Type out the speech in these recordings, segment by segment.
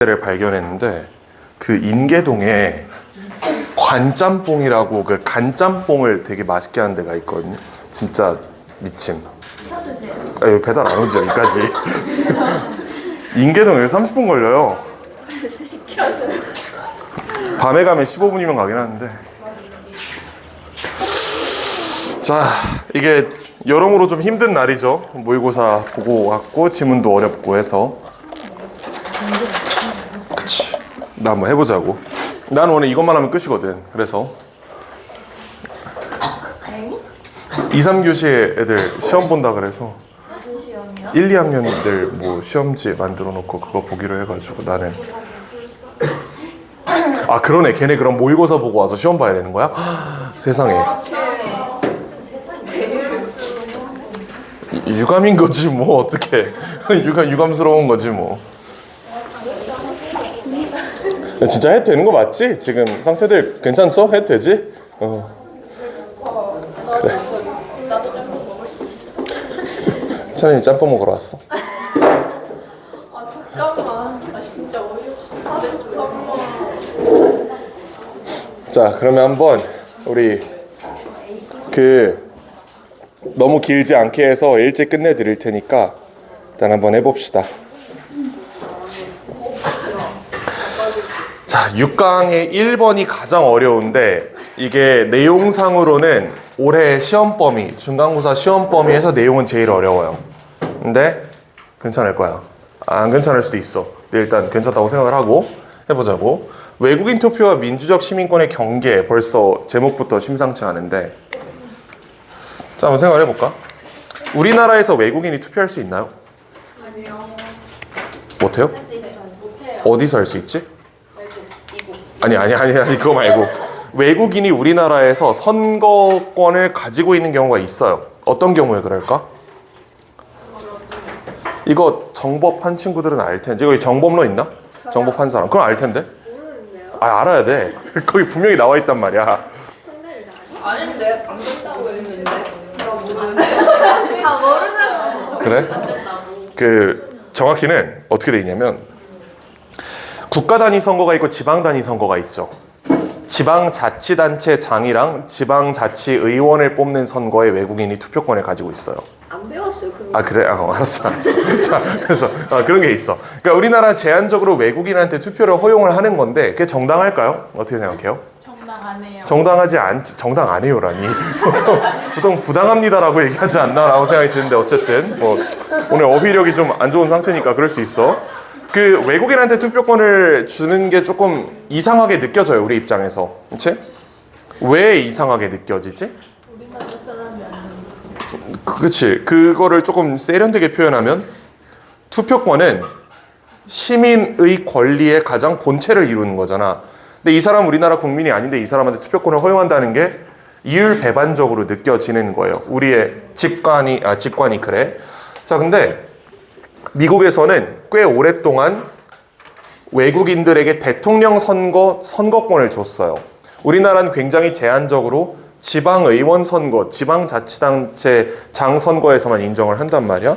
를 발견했는데 그 인계동에 관짬뽕이라고 그 간짬뽕을 되게 맛있게 하는 데가 있거든요. 진짜 미침. 사드세요. 아, 여기 배달 안 오죠 여기까지. 인계동에 30분 걸려요. 밤에 가면 15분이면 가긴 하는데. 자, 이게 여러모로 좀 힘든 날이죠. 모의고사 보고 왔고 지문도 어렵고 해서. 그치. 나 한번 해보자고. 나는 오늘 이것만 하면 끝이거든. 그래서 2, 3교시에 애들 시험 본다 그래서 무슨 시험이요? 1, 2학년들 뭐 시험지 만들어 놓고 그거 보기로 해가지고 나는 아 그러네. 걔네 그럼 모의고사 보고 와서 시험 봐야 되는 거야? 세상에. 유감인 거지 뭐. 어떡해. 유감스러운 거지 뭐. 진짜 해도 되는 거 맞지? 지금 상태들 괜찮죠? 해도 되지? 그래. 찬이 짬뽕 먹으러 왔어. 아 잠깐만. 아 진짜 어이없어. 잠깐만. 자, 그러면 한번 우리 너무 길지 않게 해서 일찍 끝내드릴 테니까 일단 한번 해봅시다. 자, 6강의 1번이 가장 어려운데 이게 내용상으로는 올해 시험 범위, 중간고사 시험 범위에서 내용은 제일 어려워요. 근데 괜찮을 거야. 안 괜찮을 수도 있어. 근데 일단 괜찮다고 생각을 하고 해보자고. 외국인 투표와 민주적 시민권의 경계. 벌써 제목부터 심상치 않은데 자, 한번 생각을 해볼까? 우리나라에서 외국인이 투표할 수 있나요? 아니요. 못해요? 할 수 있어요. 못해요. 어디서 할 수 있지? 이거. 아니 그거 말고 외국인이 우리나라에서 선거권을 가지고 있는 경우가 있어요. 어떤 경우에 그럴까? 이거 정법한 친구들은 알 텐데. 여기 정법로 있나? 정법한 사람. 그럼 알 텐데. 모르는데요? 아, 알아야 돼. 거기 분명히 나와 있단 말이야. 아닌데 안 된다고 했는데. 다 모르잖아. 그래? 안 된다고. 정확히는 어떻게 돼 있냐면 국가 단위 선거가 있고 지방 단위 선거가 있죠. 지방자치단체장이랑 지방자치의원을 뽑는 선거에 외국인이 투표권을 가지고 있어요. 안 배웠어요 그런 아 그래? 알았어. 자, 그래서 그런 게 있어. 그러니까 우리나라 제한적으로 외국인한테 투표를 허용을 하는 건데 그게 정당할까요? 어떻게 생각해요? 정당 안 해요. 정당 안 해요라니. 보통 부당합니다라고 얘기하지 않나라고 생각이 드는데 어쨌든 뭐 오늘 어휘력이 좀 안 좋은 상태니까 그럴 수 있어. 외국인한테 투표권을 주는 게 조금 이상하게 느껴져요, 우리 입장에서. 그치? 왜 이상하게 느껴지지? 우리나라 사람이 아니에요. 그치. 그거를 조금 세련되게 표현하면 투표권은 시민의 권리의 가장 본체를 이루는 거잖아. 근데 이 사람 우리나라 국민이 아닌데 이 사람한테 투표권을 허용한다는 게 이율배반적으로 느껴지는 거예요. 우리의 직관이 그래. 자, 근데 미국에서는 꽤 오랫동안 외국인들에게 대통령 선거권을 줬어요. 우리나라는 굉장히 제한적으로 지방의원 선거, 지방자치단체장 선거에서만 인정을 한단 말이야.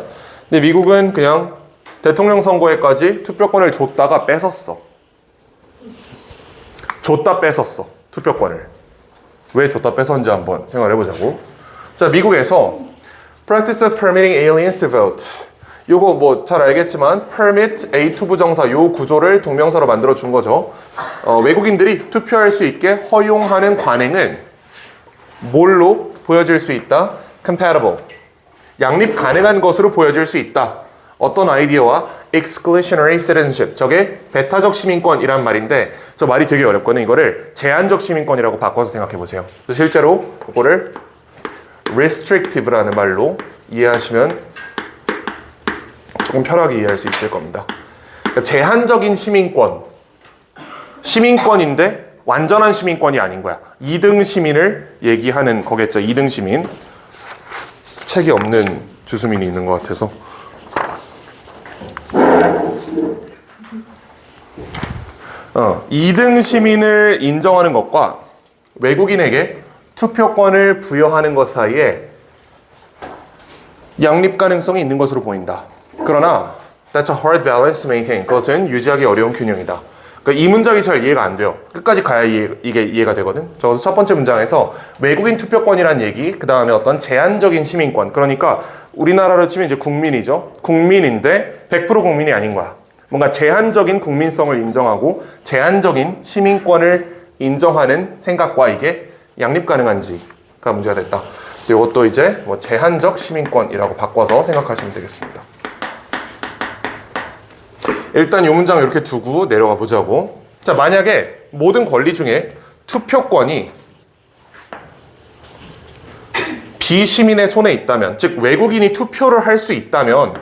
근데 미국은 그냥 대통령 선거에까지 투표권을 줬다가 뺏었어. 투표권을. 왜 줬다 뺏었는지 한번 생각을 해보자고. 자, 미국에서 Practice of Permitting Aliens to Vote. 요거 뭐 잘 알겠지만 permit A2 부정사 요 구조를 동명사로 만들어 준 거죠. 외국인들이 투표할 수 있게 허용하는 관행은 뭘로 보여질 수 있다? compatible. 양립 가능한 것으로 보여질 수 있다. 어떤 아이디어와 exclusionary citizenship. 저게 배타적 시민권이란 말인데 저 말이 되게 어렵거든요. 이거를 제한적 시민권이라고 바꿔서 생각해 보세요. 실제로 이거를 restrictive라는 말로 이해하시면 조금 편하게 이해할 수 있을 겁니다. 그러니까 제한적인 시민권인데 완전한 시민권이 아닌 거야. 2등 시민을 얘기하는 거겠죠. 2등 시민. 책이 없는 주수민이 있는 것 같아서. 어, 2등 시민을 인정하는 것과 외국인에게 투표권을 부여하는 것 사이에 양립 가능성이 있는 것으로 보인다. 그러나 That's a hard balance to maintain. 그것은 유지하기 어려운 균형이다. 그러니까 이 문장이 잘 이해가 안 돼요. 끝까지 가야 이게 이해가 되거든. 적어도 첫 번째 문장에서 외국인 투표권이란 얘기, 그 다음에 어떤 제한적인 시민권. 그러니까 우리나라로 치면 이제 국민이죠. 국민인데 100% 국민이 아닌 거야. 뭔가 제한적인 국민성을 인정하고 제한적인 시민권을 인정하는 생각과 이게 양립 가능한지가 문제가 됐다. 이것도 이제 뭐 제한적 시민권이라고 바꿔서 생각하시면 되겠습니다. 일단 이 문장을 이렇게 두고 내려가 보자고. 자, 만약에 모든 권리 중에 투표권이 비시민의 손에 있다면, 즉 외국인이 투표를 할 수 있다면,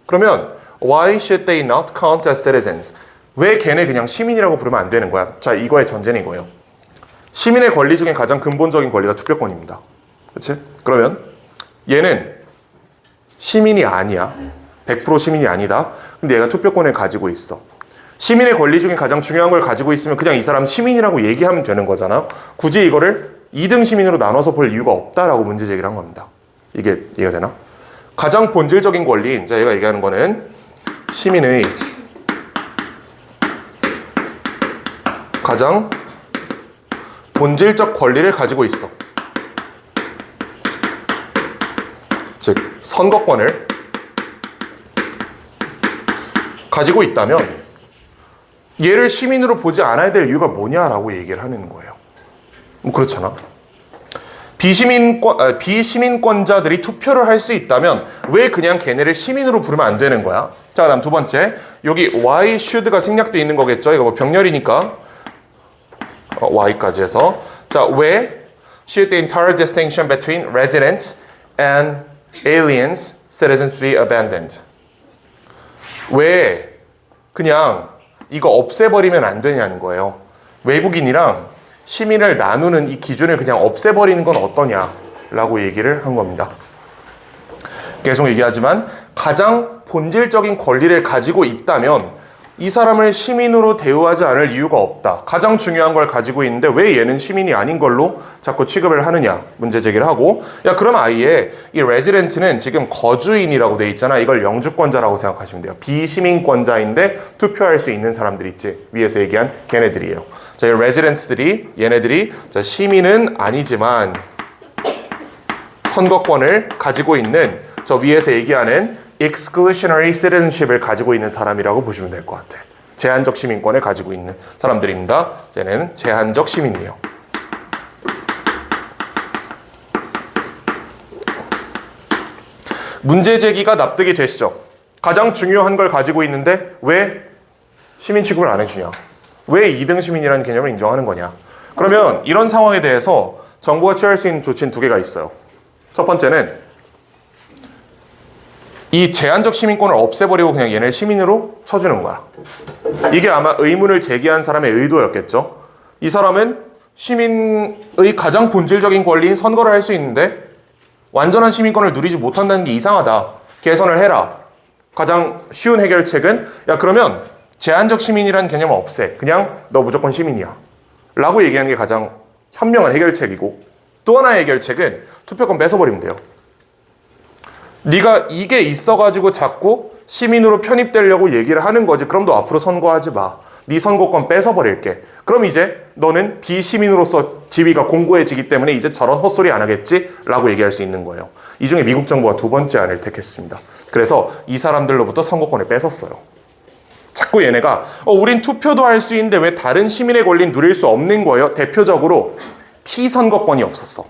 그러면 why should they not count as citizens? 왜 걔네 그냥 시민이라고 부르면 안 되는 거야? 자, 이거의 전제는 이거예요. 시민의 권리 중에 가장 근본적인 권리가 투표권입니다. 그렇지? 그러면 얘는 시민이 아니야. 100% 시민이 아니다. 근데 얘가 투표권을 가지고 있어. 시민의 권리 중에 가장 중요한 걸 가지고 있으면 그냥 이 사람 시민이라고 얘기하면 되는 거잖아. 굳이 이거를 2등 시민으로 나눠서 볼 이유가 없다라고 문제 제기를 한 겁니다. 이게 이해가 되나? 가장 본질적인 권리인, 자, 얘가 얘기하는 거는 시민의 가장 본질적 권리를 가지고 있어. 즉, 선거권을 가지고 있다면 얘를 시민으로 보지 않아야 될 이유가 뭐냐라고 얘기를 하는 거예요. 뭐 그렇잖아. 비시민권자들이 투표를 할 수 있다면 왜 그냥 걔네를 시민으로 부르면 안 되는 거야? 자, 그다음 두 번째, 여기 why should가 생략되어 있는 거겠죠? 이거 뭐 병렬이니까 y까지 해서, 자, 왜 should the entire distinction between residents and aliens citizens be abandoned? 왜 그냥 이거 없애버리면 안 되냐는 거예요. 외국인이랑 시민을 나누는 이 기준을 그냥 없애버리는 건 어떠냐라고 얘기를 한 겁니다. 계속 얘기하지만 가장 본질적인 권리를 가지고 있다면 이 사람을 시민으로 대우하지 않을 이유가 없다. 가장 중요한 걸 가지고 있는데 왜 얘는 시민이 아닌 걸로 자꾸 취급을 하느냐 문제 제기를 하고, 야, 그럼 아예 이 resident는 지금 거주인이라고 돼 있잖아. 이걸 영주권자라고 생각하시면 돼요. 비시민권자인데 투표할 수 있는 사람들 있지. 위에서 얘기한 걔네들이에요. 자, 이 resident들이, 얘네들이, 자, 시민은 아니지만 선거권을 가지고 있는, 저 위에서 얘기하는 exclusionary citizenship을 가지고 있는 사람이라고 보시면 될 것 같아. 제한적 시민권을 가지고 있는 사람들입니다. 얘네는 제한적 시민이에요. 문제 제기가 납득이 되시죠? 가장 중요한 걸 가지고 있는데 왜 시민 취급을 안 해주냐? 왜 2등 시민이라는 개념을 인정하는 거냐? 그러면 이런 상황에 대해서 정부가 취할 수 있는 조치는 두 개가 있어요. 첫 번째는 이 제한적 시민권을 없애버리고 그냥 얘네 시민으로 쳐주는 거야. 이게 아마 의문을 제기한 사람의 의도였겠죠. 이 사람은 시민의 가장 본질적인 권리인 선거를 할 수 있는데 완전한 시민권을 누리지 못한다는 게 이상하다. 개선을 해라. 가장 쉬운 해결책은, 야, 그러면 제한적 시민이라는 개념을 없애. 그냥 너 무조건 시민이야. 라고 얘기하는 게 가장 현명한 해결책이고, 또 하나의 해결책은 투표권 뺏어버리면 돼요. 네가 이게 있어가지고 자꾸 시민으로 편입되려고 얘기를 하는 거지. 그럼 너 앞으로 선거하지 마. 네 선거권 뺏어버릴게. 그럼 이제 너는 비시민으로서 지위가 공고해지기 때문에 이제 저런 헛소리 안 하겠지? 라고 얘기할 수 있는 거예요. 이 중에 미국 정부가 두 번째 안을 택했습니다. 그래서 이 사람들로부터 선거권을 뺏었어요. 자꾸 얘네가 우린 투표도 할 수 있는데 왜 다른 시민의 권리는 누릴 수 없는 거예요? 대표적으로 피선거권이 없었어.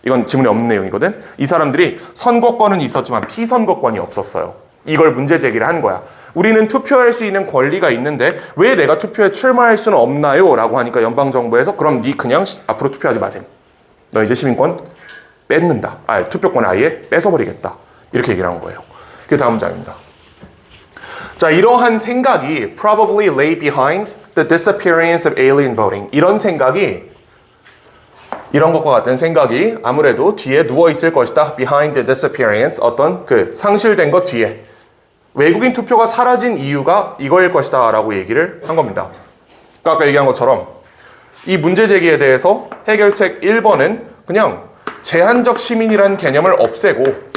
이건 지문에 없는 내용이거든. 이 사람들이 선거권은 있었지만 피선거권이 없었어요. 이걸 문제 제기를 한 거야. 우리는 투표할 수 있는 권리가 있는데 왜 내가 투표에 출마할 수는 없나요? 라고 하니까 연방정부에서 그럼 네 그냥 앞으로 투표하지 마세요. 너 이제 시민권 뺏는다. 투표권 아예 뺏어버리겠다. 이렇게 얘기를 한 거예요. 그게 다음 문장입니다. 자, 이러한 생각이 probably lay behind the disappearance of alien voting. 이런 것과 같은 생각이 아무래도 뒤에 누워 있을 것이다. behind the disappearance, 어떤 그 상실된 것 뒤에 외국인 투표가 사라진 이유가 이거일 것이다 라고 얘기를 한 겁니다. 그러니까 아까 얘기한 것처럼 이 문제 제기에 대해서 해결책 1번은 그냥 제한적 시민이라는 개념을 없애고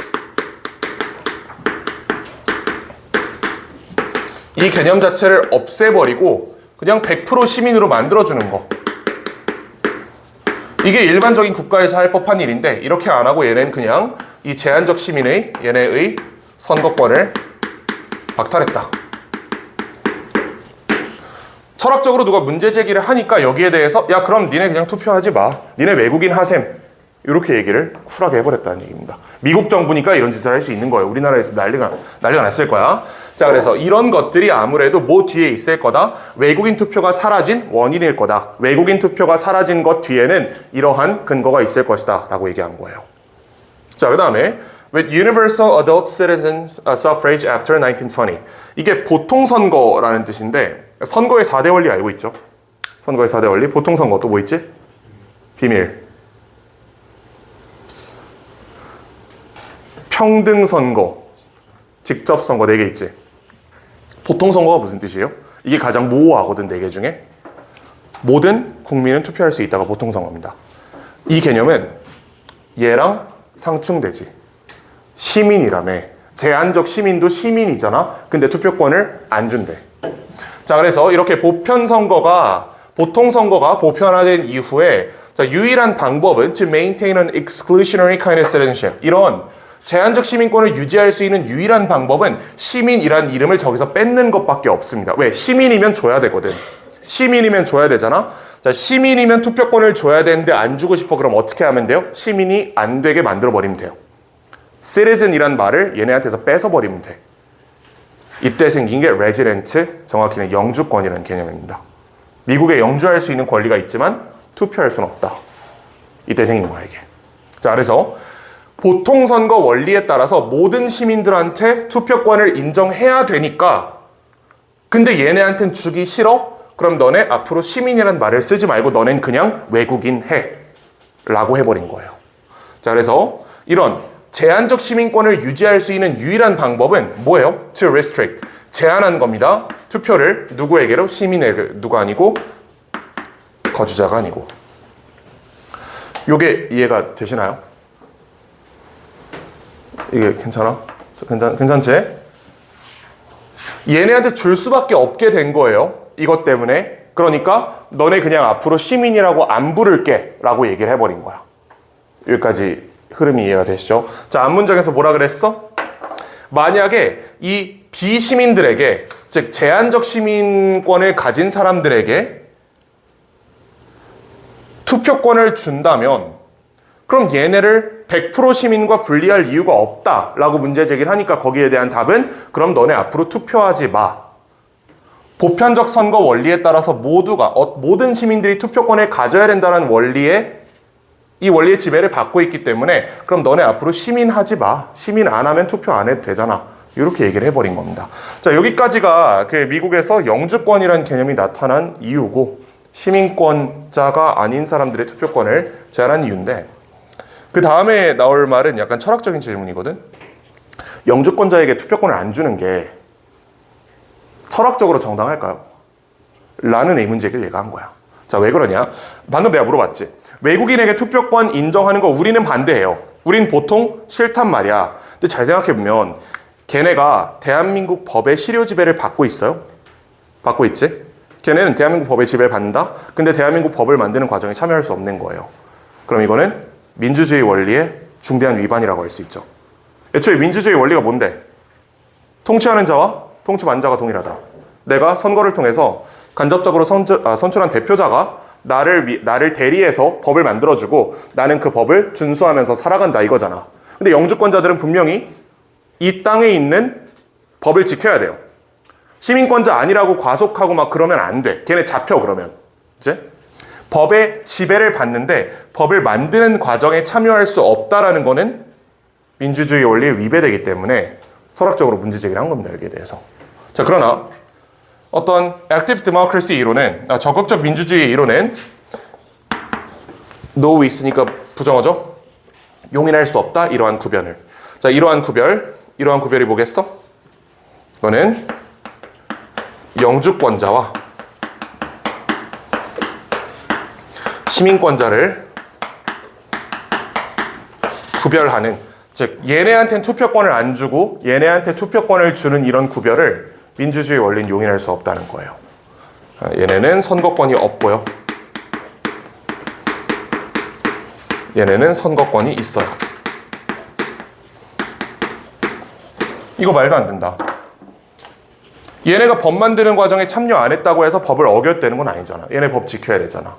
이 개념 자체를 없애버리고 그냥 100% 시민으로 만들어주는 거. 이게 일반적인 국가에서 할 법한 일인데 이렇게 안 하고 얘는 그냥 이 제한적 시민의 얘네의 선거권을 박탈했다. 철학적으로 누가 문제 제기를 하니까 여기에 대해서 야 그럼 니네 그냥 투표하지 마. 니네 외국인 하셈. 이렇게 얘기를 쿨하게 해버렸다는 얘기입니다. 미국 정부니까 이런 짓을 할 수 있는 거예요. 우리나라에서 난리가 났을 거야. 자, 그래서 이런 것들이 아무래도 뭐 뒤에 있을 거다. 외국인 투표가 사라진 원인일 거다. 외국인 투표가 사라진 것 뒤에는 이러한 근거가 있을 것이다 라고 얘기한 거예요. 자, 그 다음에 With universal adult citizens suffrage after 1920. 이게 보통선거라는 뜻인데 선거의 4대 원리 알고 있죠? 선거의 4대 원리. 보통선거 또 뭐 있지? 비밀. 평등선거, 직접선거 4개 있지. 보통선거가 무슨 뜻이에요? 이게 가장 모호하거든, 4개 중에. 모든 국민은 투표할 수 있다가 보통선거입니다. 이 개념은 얘랑 상충되지. 시민이라며. 제한적 시민도 시민이잖아. 근데 투표권을 안 준대. 자, 그래서 이렇게 보통선거가 보편화된 이후에 자, 유일한 방법은 to maintain an exclusionary kind of citizenship. 이런 제한적 시민권을 유지할 수 있는 유일한 방법은 시민이란 이름을 저기서 뺏는 것밖에 없습니다. 왜? 시민이면 줘야 되거든. 시민이면 줘야 되잖아. 자, 시민이면 투표권을 줘야 되는데 안 주고 싶어. 그럼 어떻게 하면 돼요? 시민이 안 되게 만들어 버리면 돼요. citizen이란 말을 얘네한테서 뺏어 버리면 돼. 이때 생긴 게 resident, 정확히는 영주권이라는 개념입니다. 미국에 영주할 수 있는 권리가 있지만 투표할 수는 없다. 이때 생긴 거야 이게. 자, 그래서 보통선거 원리에 따라서 모든 시민들한테 투표권을 인정해야 되니까 근데 얘네한텐 주기 싫어? 그럼 너네 앞으로 시민이라는 말을 쓰지 말고 너넨 그냥 외국인 해 라고 해버린 거예요. 자, 그래서 이런 제한적 시민권을 유지할 수 있는 유일한 방법은 뭐예요? To restrict. 제한하는 겁니다. 투표를 누구에게로? 시민에게. 누가 아니고? 거주자가 아니고. 요게 이해가 되시나요? 이게 괜찮아? 괜찮지? 얘네한테 줄 수밖에 없게 된 거예요. 이것 때문에. 그러니까 너네 그냥 앞으로 시민이라고 안 부를게 라고 얘기를 해버린 거야. 여기까지 흐름이 이해가 되시죠? 자, 앞문장에서 뭐라 그랬어? 만약에 이 비시민들에게, 즉 제한적 시민권을 가진 사람들에게 투표권을 준다면 그럼 얘네를 100% 시민과 분리할 이유가 없다라고 문제 제기를 하니까 거기에 대한 답은 그럼 너네 앞으로 투표하지 마. 보편적 선거 원리에 따라서 모든 시민들이 투표권을 가져야 된다는 이 원리의 지배를 받고 있기 때문에 그럼 너네 앞으로 시민하지 마. 시민 안 하면 투표 안 해도 되잖아. 이렇게 얘기를 해버린 겁니다. 자, 여기까지가 그 미국에서 영주권이라는 개념이 나타난 이유고 시민권자가 아닌 사람들의 투표권을 제한한 이유인데 그 다음에 나올 말은 약간 철학적인 질문이거든. 영주권자에게 투표권을 안 주는 게 철학적으로 정당할까요? 라는 의문제기를 얘가 한 거야. 자, 왜 그러냐? 방금 내가 물어봤지. 외국인에게 투표권 인정하는 거 우리는 반대해요. 우린 보통 싫단 말이야. 근데 잘 생각해보면 걔네가 대한민국 법의 실효 지배를 받고 있어요? 받고 있지? 걔네는 대한민국 법의 지배를 받는다? 근데 대한민국 법을 만드는 과정에 참여할 수 없는 거예요. 그럼 이거는 민주주의 원리의 중대한 위반이라고 할 수 있죠. 애초에 민주주의 원리가 뭔데? 통치하는 자와 통치받는 자가 동일하다. 내가 선거를 통해서 간접적으로 선출한 대표자가 나를 대리해서 법을 만들어주고 나는 그 법을 준수하면서 살아간다 이거잖아. 근데 영주권자들은 분명히 이 땅에 있는 법을 지켜야 돼요. 시민권자 아니라고 과속하고 막 그러면 안 돼. 걔네 잡혀 그러면. 이제 법의 지배를 받는데 법을 만드는 과정에 참여할 수 없다라는 거는 민주주의 원리에 위배되기 때문에 철학적으로 문제 제기를 한 겁니다. 여기에 대해서. 자, 그러나 어떤 active democracy 이론은 적극적 민주주의 이론은 no 있으니까 부정어죠. 용인할 수 없다. 이러한 구별을. 자, 이러한 구별이 뭐겠어? 이거는 영주권자와 시민권자를 구별하는, 즉 얘네한테는 투표권을 안 주고 얘네한테 투표권을 주는 이런 구별을 민주주의 원리는 용인할 수 없다는 거예요. 얘네는 선거권이 없고요. 얘네는 선거권이 있어요. 이거 말도 안 된다. 얘네가 법 만드는 과정에 참여 안 했다고 해서 법을 어겼다는 건 아니잖아. 얘네 법 지켜야 되잖아.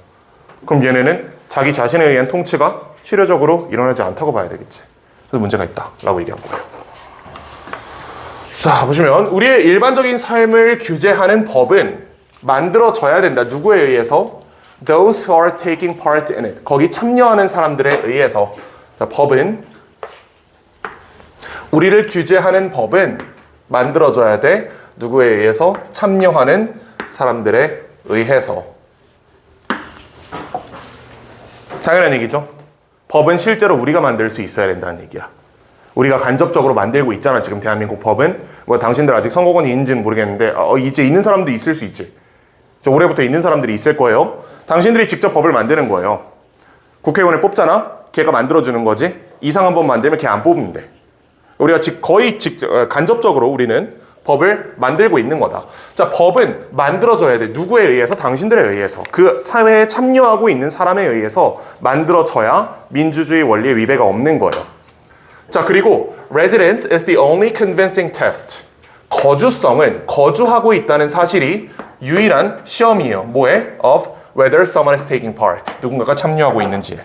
그럼 얘네는 자기 자신에 의한 통치가 실효적으로 일어나지 않다고 봐야 되겠지. 그래서 문제가 있다라고 얘기한 거예요. 자, 보시면 우리의 일반적인 삶을 규제하는 법은 만들어져야 된다. 누구에 의해서? Those who are taking part in it. 거기 참여하는 사람들에 의해서. 자, 법은 우리를 규제하는 법은 만들어져야 돼. 누구에 의해서? 참여하는 사람들에 의해서. 당연한 얘기죠. 법은 실제로 우리가 만들 수 있어야 된다는 얘기야. 우리가 간접적으로 만들고 있잖아. 지금 대한민국 법은. 뭐 당신들 아직 선거권이 있는지는 모르겠는데 이제 있는 사람도 있을 수 있지. 올해부터 있는 사람들이 있을 거예요. 당신들이 직접 법을 만드는 거예요. 국회의원을 뽑잖아. 걔가 만들어주는 거지. 이상한 법 만들면 걔 안 뽑으면 돼. 우리가 거의 간접적으로 우리는 법을 만들고 있는 거다. 자, 법은 만들어져야 돼. 누구에 의해서? 당신들에 의해서. 그 사회에 참여하고 있는 사람에 의해서 만들어져야 민주주의 원리에 위배가 없는 거예요. 자, 그리고 residence is the only convincing test. 거주성은 거주하고 있다는 사실이 유일한 시험이에요. 뭐에? Of whether someone is taking part. 누군가가 참여하고 있는지에.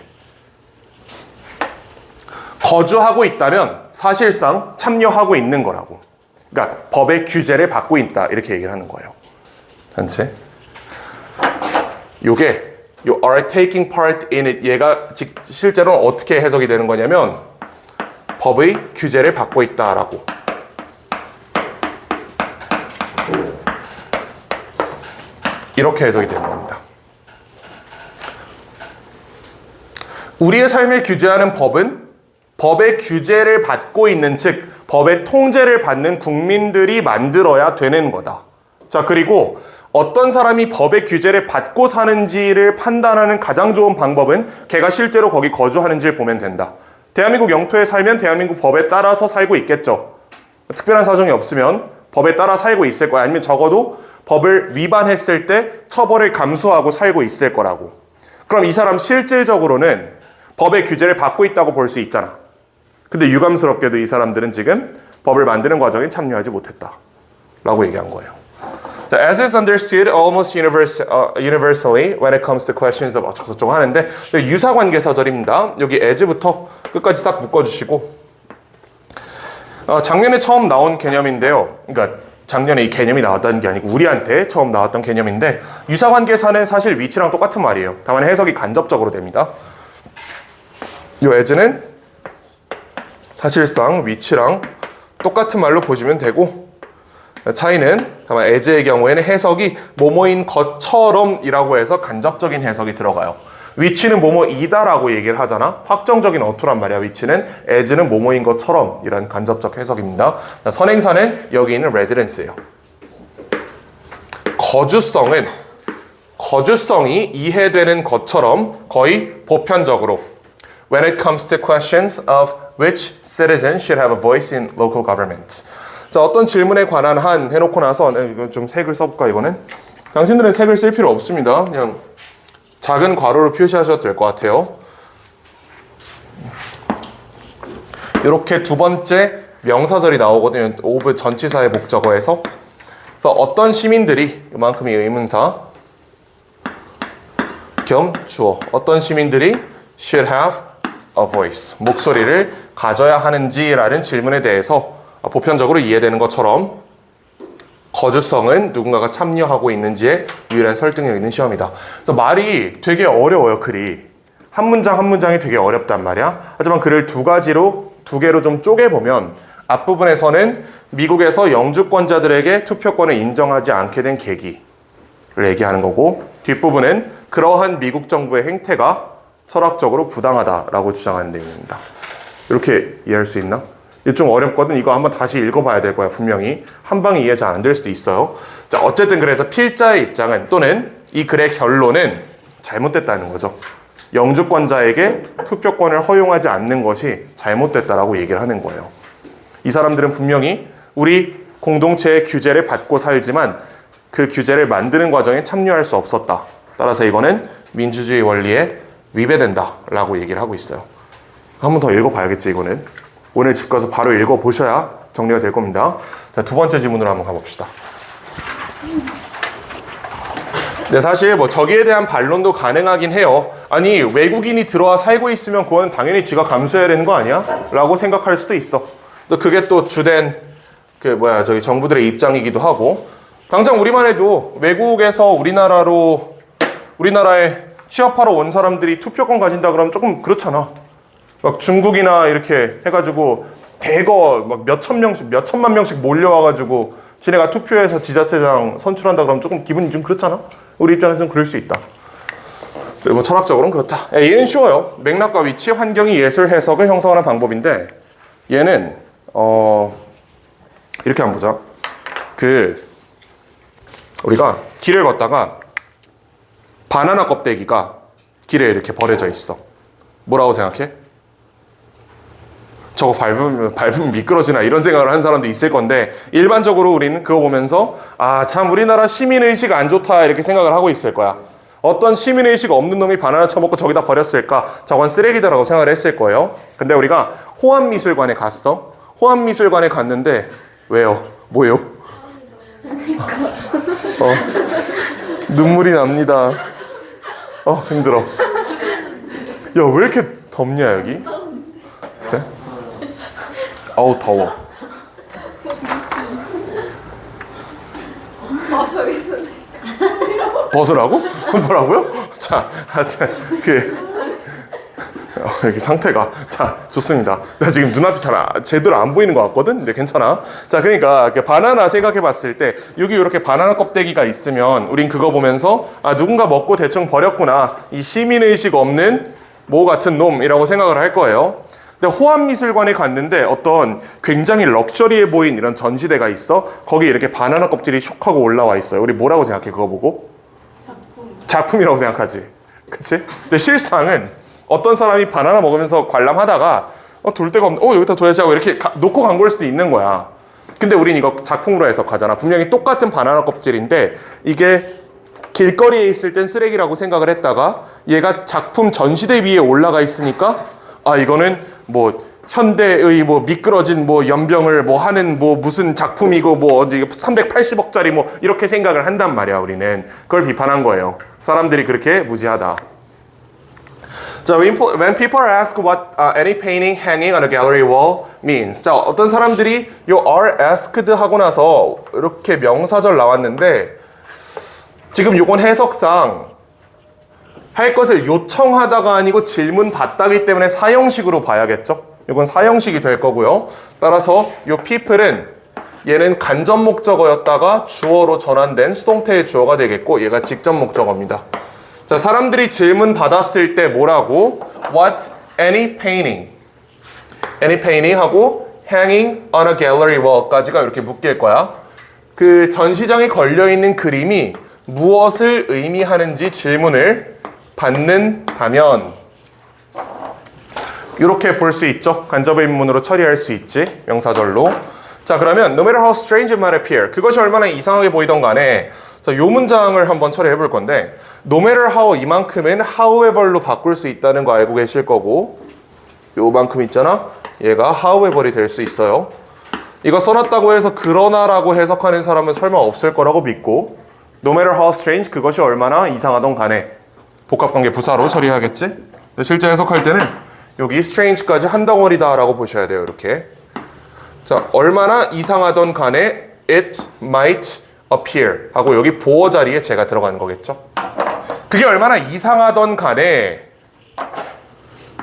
거주하고 있다면 사실상 참여하고 있는 거라고. 그러니까 법의 규제를 받고 있다. 이렇게 얘기를 하는 거예요. 단체. 요게 요 are taking part in it 얘가 실제로는 어떻게 해석이 되는 거냐면 법의 규제를 받고 있다라고. 이렇게 해석이 되는 겁니다. 우리의 삶을 규제하는 법은 법의 규제를 받고 있는, 즉 법의 통제를 받는 국민들이 만들어야 되는 거다. 자, 그리고 어떤 사람이 법의 규제를 받고 사는지를 판단하는 가장 좋은 방법은 걔가 실제로 거기 거주하는지를 보면 된다. 대한민국 영토에 살면 대한민국 법에 따라서 살고 있겠죠. 특별한 사정이 없으면 법에 따라 살고 있을 거야. 아니면 적어도 법을 위반했을 때 처벌을 감수하고 살고 있을 거라고. 그럼 이 사람 실질적으로는 법의 규제를 받고 있다고 볼 수 있잖아. 근데 유감스럽게도 이 사람들은 지금 법을 만드는 과정에 참여하지 못했다 라고 얘기한 거예요. 자, as is understood almost universally when it comes to questions of 어쩌고저쩌고 하는데 유사관계사절입니다. 여기 as부터 끝까지 싹 묶어주시고 작년에 처음 나온 개념인데요. 그러니까 작년에 이 개념이 나왔다는 게 아니고 우리한테 처음 나왔던 개념인데 유사관계사는 사실 위치랑 똑같은 말이에요. 다만 해석이 간접적으로 됩니다. 이 as는 사실상 위치랑 똑같은 말로 보시면 되고 차이는 다만 as의 경우에는 해석이 뭐뭐인 것처럼 이라고 해서 간접적인 해석이 들어가요. 위치는 뭐뭐이다라고 얘기를 하잖아. 확정적인 어투란 말이야. 위치는 as는 뭐뭐인 것처럼 이런 간접적 해석입니다. 선행사는 여기 있는 residence예요. 거주성이 이해되는 것처럼 거의 보편적으로 when it comes to questions of which citizen should have a voice in local government. 자, 어떤 질문에 관한 한 해놓고 나서 이거 좀 색을 써볼까 이거는? 당신들은 색을 쓸 필요 없습니다. 그냥 작은 괄호로 표시하셔도 될 것 같아요. 이렇게 두 번째 명사절이 나오거든요. of 전치사의 목적어에서. 그래서 어떤 시민들이 이만큼이 의문사 겸 주어. 어떤 시민들이 should have a voice. 목소리를 가져야 하는지라는 질문에 대해서 보편적으로 이해되는 것처럼 거주성은 누군가가 참여하고 있는지에 유일한 설득력 있는 시험이다. 그래서 말이 되게 어려워요, 글이. 한 문장 한 문장이 되게 어렵단 말이야. 하지만 글을 두 개로 좀 쪼개보면 앞부분에서는 미국에서 영주권자들에게 투표권을 인정하지 않게 된 계기를 얘기하는 거고 뒷부분은 그러한 미국 정부의 행태가 철학적으로 부당하다라고 주장하는 내용입니다. 이렇게 이해할 수 있나? 이거 좀 어렵거든. 이거 한번 다시 읽어봐야 될 거야, 분명히. 한 방에 이해 잘 안 될 수도 있어요. 자, 어쨌든 그래서 필자의 입장은 또는 이 글의 결론은 잘못됐다는 거죠. 영주권자에게 투표권을 허용하지 않는 것이 잘못됐다라고 얘기를 하는 거예요. 이 사람들은 분명히 우리 공동체의 규제를 받고 살지만 그 규제를 만드는 과정에 참여할 수 없었다. 따라서 이거는 민주주의 원리에 위배된다라고 얘기를 하고 있어요. 한 번 더 읽어봐야겠지 이거는. 오늘 집 가서 바로 읽어보셔야 정리가 될 겁니다. 자, 두 번째 지문으로 한번 가봅시다. 네, 사실 뭐 저기에 대한 반론도 가능하긴 해요. 아니 외국인이 들어와 살고 있으면 그건 당연히 지가 감수해야 되는 거 아니야? 라고 생각할 수도 있어. 또 그게 또 주된 저기 정부들의 입장이기도 하고, 당장 우리만 해도 외국에서 우리나라에 취업하러 온 사람들이 투표권 가진다 그러면 조금 그렇잖아. 막 중국이나 이렇게 해가지고 대거 막 몇천만 명씩 몰려와가지고 지네가 투표해서 지자체장 선출한다 그러면 조금 기분이 좀 그렇잖아. 우리 입장에서 좀 그럴 수 있다. 뭐 철학적으로는 그렇다. 얘는 쉬워요. 맥락과 위치, 환경이 예술 해석을 형성하는 방법인데, 얘는 이렇게 한번 보자. 우리가 길을 걷다가 바나나 껍데기가 길에 이렇게 버려져 있어. 뭐라고 생각해? 저거 밟으면 미끄러지나 이런 생각을 하는 사람도 있을 건데, 일반적으로 우리는 그거 보면서 아, 참 우리나라 시민의식 안 좋다 이렇게 생각을 하고 있을 거야. 어떤 시민의식 없는 놈이 바나나 쳐먹고 저기다 버렸을까? 저건 쓰레기다라고 생각을 했을 거예요. 근데 우리가 호암미술관에 갔어. 호암미술관에 갔는데 왜요? 뭐요? 눈물이 납니다. 힘들어. 야, 왜 이렇게 덥냐 여기? 그래? 아우 더워. 저기 있었네. 벗으라고? 뭐라고요? 자, 여기 상태가 자 좋습니다. 나 지금 눈앞이 제대로 안 보이는 것 같거든. 근데 괜찮아. 자, 그러니까 바나나 생각해봤을 때 여기 이렇게 바나나 껍데기가 있으면 우린 그거 보면서 아, 누군가 먹고 대충 버렸구나. 이 시민의식 없는 모 같은 놈이라고 생각을 할 거예요. 근데 호암미술관에 갔는데 어떤 굉장히 럭셔리해 보인 이런 전시대가 있어. 거기 이렇게 바나나 껍질이 슉 하고 올라와 있어요. 우리 뭐라고 생각해 그거 보고? 작품이라고 생각하지. 그치? 근데 실상은 어떤 사람이 바나나 먹으면서 관람하다가 돌 데가 없네. 여기다 둬야지 하고 이렇게 놓고 간 걸 수도 있는 거야. 근데 우린 이거 작품으로 해석하잖아. 분명히 똑같은 바나나 껍질인데 이게 길거리에 있을 땐 쓰레기라고 생각을 했다가 얘가 작품 전시대 위에 올라가 있으니까 아, 이거는 뭐 현대의 뭐 미끄러진 뭐 연병을 뭐 하는 뭐 무슨 작품이고 뭐 어디 380억짜리 뭐 이렇게 생각을 한단 말이야. 우리는 그걸 비판한 거예요. 사람들이 그렇게 무지하다. 자, when people ask what any painting hanging on a gallery wall means. 자, 어떤 사람들이 요 are asked 하고 나서 이렇게 명사절 나왔는데 지금 요건 해석상 할 것을 요청하다가 아니고 질문 받다기 때문에 사형식으로 봐야겠죠? 이건 사형식이 될 거고요. 따라서 요 people은 얘는 간접 목적어였다가 주어로 전환된 수동태의 주어가 되겠고 얘가 직접 목적어입니다. 자, 사람들이 질문 받았을 때 뭐라고? What any painting 하고 hanging on a gallery wall까지가 이렇게 묶일 거야. 그 전시장에 걸려있는 그림이 무엇을 의미하는지 질문을 받는다면 이렇게 볼 수 있죠. 간접의문으로 처리할 수 있지. 명사절로. 자, 그러면 no matter how strange it might appear. 그것이 얼마나 이상하게 보이던 간에 자, 요 문장을 한번 처리해 볼 건데 no matter how 이만큼은 however로 바꿀 수 있다는 거 알고 계실 거고 요만큼 있잖아. 얘가 however이 될 수 있어요. 이거 써놨다고 해서 그러나라고 해석하는 사람은 설마 없을 거라고 믿고 no matter how strange 그것이 얼마나 이상하던 간에 복합관계 부사로 처리하겠지? 근데 실제 해석할 때는 여기 strange까지 한 덩어리다라고 보셔야 돼요. 이렇게. 자, 얼마나 이상하던 간에 it might appear 하고 여기 보어 자리에 제가 들어가는 거겠죠. 그게 얼마나 이상하던 간에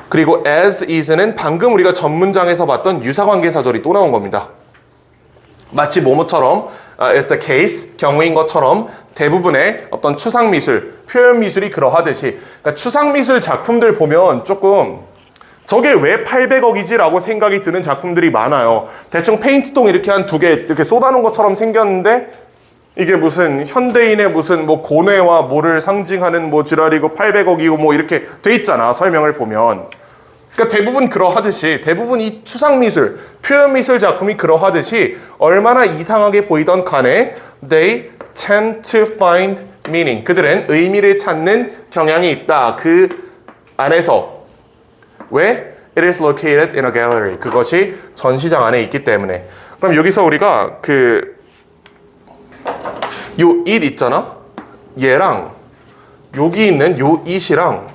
그리고 as is는 방금 우리가 전문장에서 봤던 유사관계사절이 또 나온 겁니다. 마치 뭐뭐처럼 as the case, 경우인 것처럼 대부분의 어떤 추상미술, 표현미술이 그러하듯이 그러니까 추상미술 작품들 보면 조금 저게 왜 800억이지? 라고 생각이 드는 작품들이 많아요. 대충 페인트통 이렇게 한 두 개 이렇게 쏟아놓은 것처럼 생겼는데 이게 무슨 현대인의 무슨 뭐 고뇌와 뭐를 상징하는 뭐 지랄이고 800억이고 뭐 이렇게 돼 있잖아. 설명을 보면. 그러니까 대부분 그러하듯이 대부분 이 추상미술, 표현미술 작품이 그러하듯이 얼마나 이상하게 보이던 간에 they tend to find meaning. 그들은 의미를 찾는 경향이 있다. 그 안에서. 왜? It is located in a gallery. 그것이 전시장 안에 있기 때문에. 그럼 여기서 우리가 요 it 있잖아? 얘랑 여기 있는 요 it이랑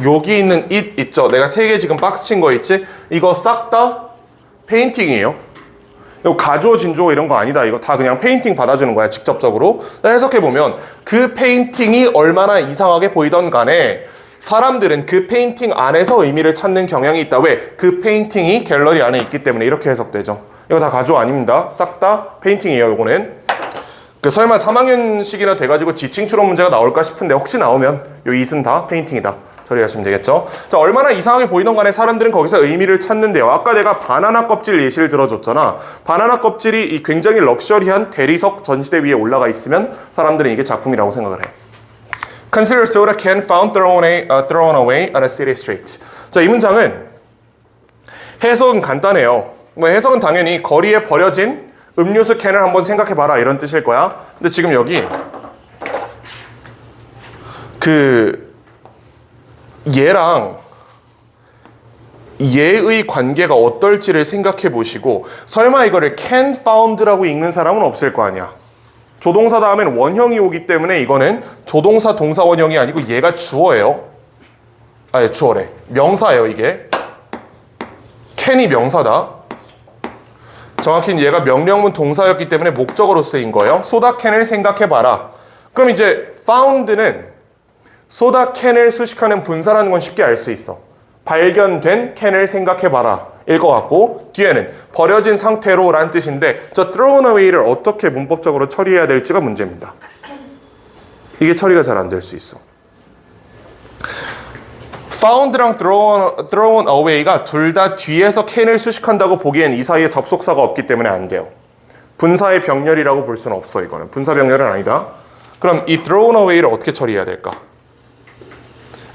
여기 있는 it 있죠? 내가 세 개 지금 박스 친 거 있지? 이거 싹 다 페인팅이에요. 이거 가주어 진주어 이런 거 아니다. 이거 다 그냥 페인팅 받아주는 거야, 직접적으로. 해석해보면 그 페인팅이 얼마나 이상하게 보이던 간에 사람들은 그 페인팅 안에서 의미를 찾는 경향이 있다. 왜? 그 페인팅이 갤러리 안에 있기 때문에. 이렇게 해석되죠. 이거 다 가주어 아닙니다. 싹 다 페인팅이에요, 이거는. 설마 3학년식이나 돼가지고 지칭 추론 문제가 나올까 싶은데 혹시 나오면 요 it은 다 페인팅이다. 처리하시면 되겠죠. 자, 얼마나 이상하게 보이던 간에 사람들은 거기서 의미를 찾는데요. 아까 내가 바나나 껍질 예시를 들어줬잖아. 바나나 껍질이 이 굉장히 럭셔리한 대리석 전시대 위에 올라가 있으면 사람들은 이게 작품이라고 생각을 해. Consider soda can found thrown away on a city street. 자, 이 문장은 해석은 간단해요. 뭐 해석은 당연히 거리에 버려진 음료수 캔을 한번 생각해봐라 이런 뜻일 거야. 근데 지금 여기 얘랑 얘의 관계가 어떨지를 생각해 보시고 설마 이거를 can found라고 읽는 사람은 없을 거 아니야. 조동사 다음엔 원형이 오기 때문에 이거는 조동사 동사 원형이 아니고 얘가 주어예요. 아니 주어래. 명사예요 이게. can이 명사다. 정확히는 얘가 명령문 동사였기 때문에 목적어로 쓰인 거예요. 소다 캔을 생각해 봐라. 그럼 이제 found는 소다 캔을 수식하는 분사라는 건 쉽게 알 수 있어. 발견된 캔을 생각해봐라 일 것 같고 뒤에는 버려진 상태로 라는 뜻인데 저 thrown away를 어떻게 문법적으로 처리해야 될지가 문제입니다. 이게 처리가 잘 안 될 수 있어. found랑 thrown away가 둘 다 뒤에서 캔을 수식한다고 보기엔 이 사이에 접속사가 없기 때문에 안 돼요. 분사의 병렬이라고 볼 수는 없어. 이거는 분사 병렬은 아니다. 그럼 이 thrown away를 어떻게 처리해야 될까?